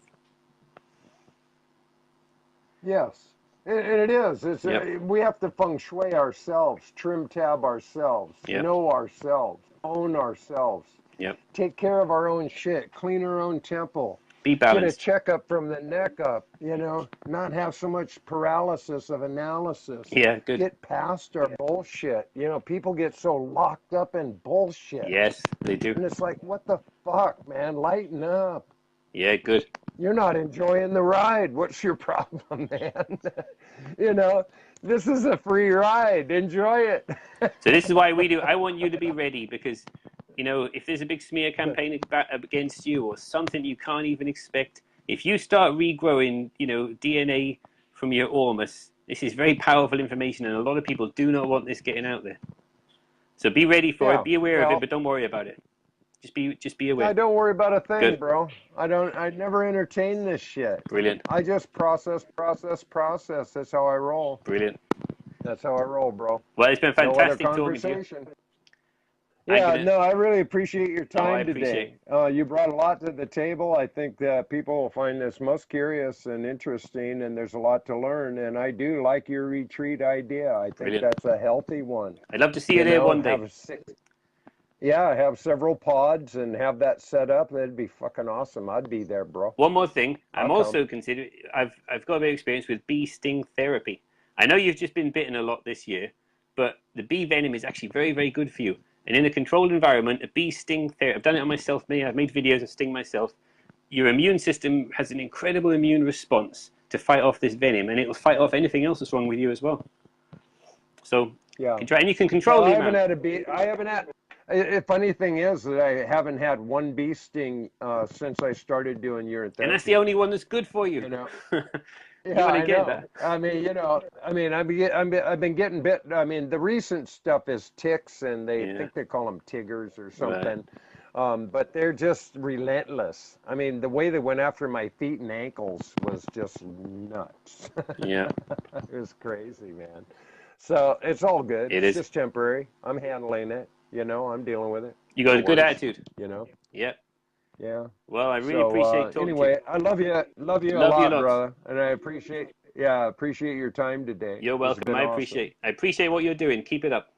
Yes. And it is. Yep. We have to feng shui ourselves, trim tab ourselves, Yep. know ourselves, own ourselves, Yep. take care of our own shit, clean our own temple, Be get a balanced. checkup from the neck up, not have so much paralysis of analysis. Yeah, good. Get past our bullshit. People get so locked up in bullshit. Yes, they do. And it's like, what the fuck, man? Lighten up. Yeah, good. You're not enjoying the ride. What's your problem, man? This is a free ride. Enjoy it. So this is why we do. I want you to be ready because, if there's a big smear campaign against you or something you can't even expect, if you start regrowing, DNA from your ormus, this is very powerful information, and a lot of people do not want this getting out there. So be ready for it. Yeah. Be aware of it, Well, but don't worry about it. Just be aware. I don't worry about a thing, Good. bro. I never entertain this shit. Brilliant. I just process. That's how I roll. Brilliant. That's how I roll, bro. Well, it's been No other fantastic talking to you. conversation. Yeah, no, I really appreciate your Oh, I time appreciate today. You brought a lot to the table. I think that people will find this most curious and interesting, and there's a lot to learn. And I do like your retreat idea. I think Brilliant. that's a healthy one. I'd love to see you there one day. Have several pods and have that set up. That'd be fucking awesome. I'd be there, bro. One more thing, I'm I'll also come. considering. I've got a bit of experience with bee sting therapy. I know you've just been bitten a lot this year, but the bee venom is actually very, very good for you. And in a controlled environment, a bee sting therapy. I've done it on myself. I've made videos of sting myself. Your immune system has an incredible immune response to fight off this venom, and it will fight off anything else that's wrong with you as well. So Yeah. you can try, and you can control Well, the I haven't amount. had a bee. I haven't had. A funny thing is that I haven't had one bee sting since I started doing urine therapy. And that's the only one that's good for you. You Yeah, want to I get know. that. I mean, I've been getting bit. I mean, the recent stuff is ticks, and they think they call them tiggers or something. Right. But they're just relentless. I mean, the way they went after my feet and ankles was just nuts. Yeah. It was crazy, man. So it's all good. It It's is. just temporary. I'm handling it. I'm dealing with it. You got No a good worries, attitude. Yeah. Yeah. Well, I really appreciate talking Anyway, to you. I love you. Love you a Love you lot, lots. brother. And I appreciate your time today. You're It's welcome. been I awesome. appreciate what you're doing. Keep it up.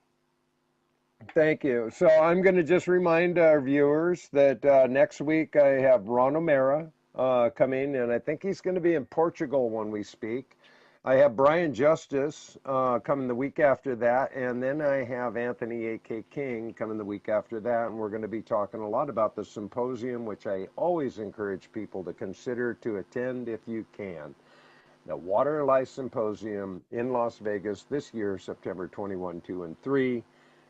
Thank you. So I'm going to just remind our viewers that next week I have Ron O'Mara coming, and I think he's going to be in Portugal when we speak. I have Brian Justice coming the week after that, and then I have Anthony A.K. King coming the week after that, and we're going to be talking a lot about the symposium, which I always encourage people to consider to attend if you can. The Water and Life Symposium in Las Vegas this year, September 21, 2, and 3.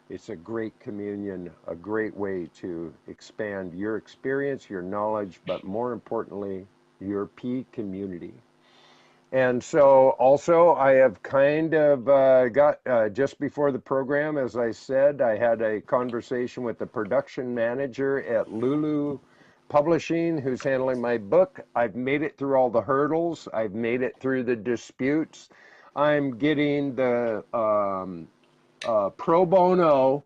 It's a great communion, a great way to expand your experience, your knowledge, but more importantly, your P community. And so also I have kind of got, just before the program, as I said, I had a conversation with the production manager at Lulu Publishing who's handling my book. I've made it through all the hurdles. I've made it through the disputes. I'm getting the pro bono,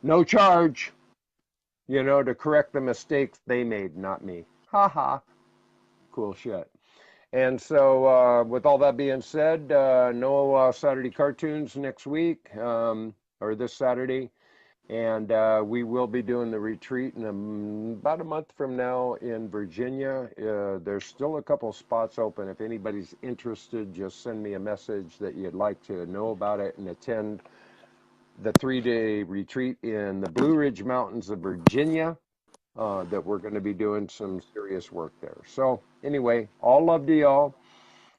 no charge, to correct the mistakes they made, not me. Ha ha. Cool shit. And so with all that being said, no Saturday cartoons next week or this Saturday. And we will be doing the retreat in about a month from now in Virginia. There's still a couple spots open. If anybody's interested, just send me a message that you'd like to know about it and attend the 3-day retreat in the Blue Ridge Mountains of Virginia. That we're going to be doing some serious work there. So anyway, all love to y'all.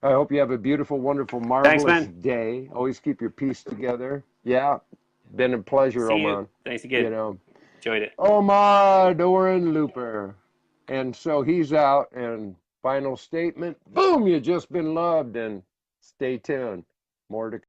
I hope you have a beautiful, wonderful, Thanks, marvelous man. day. Always keep your peace together. Yeah, been a pleasure, See you. Oman. Thanks You again. know, Enjoyed it. Omad Orin Looper. And so he's out. And final statement, boom, you just been loved. And stay tuned. More to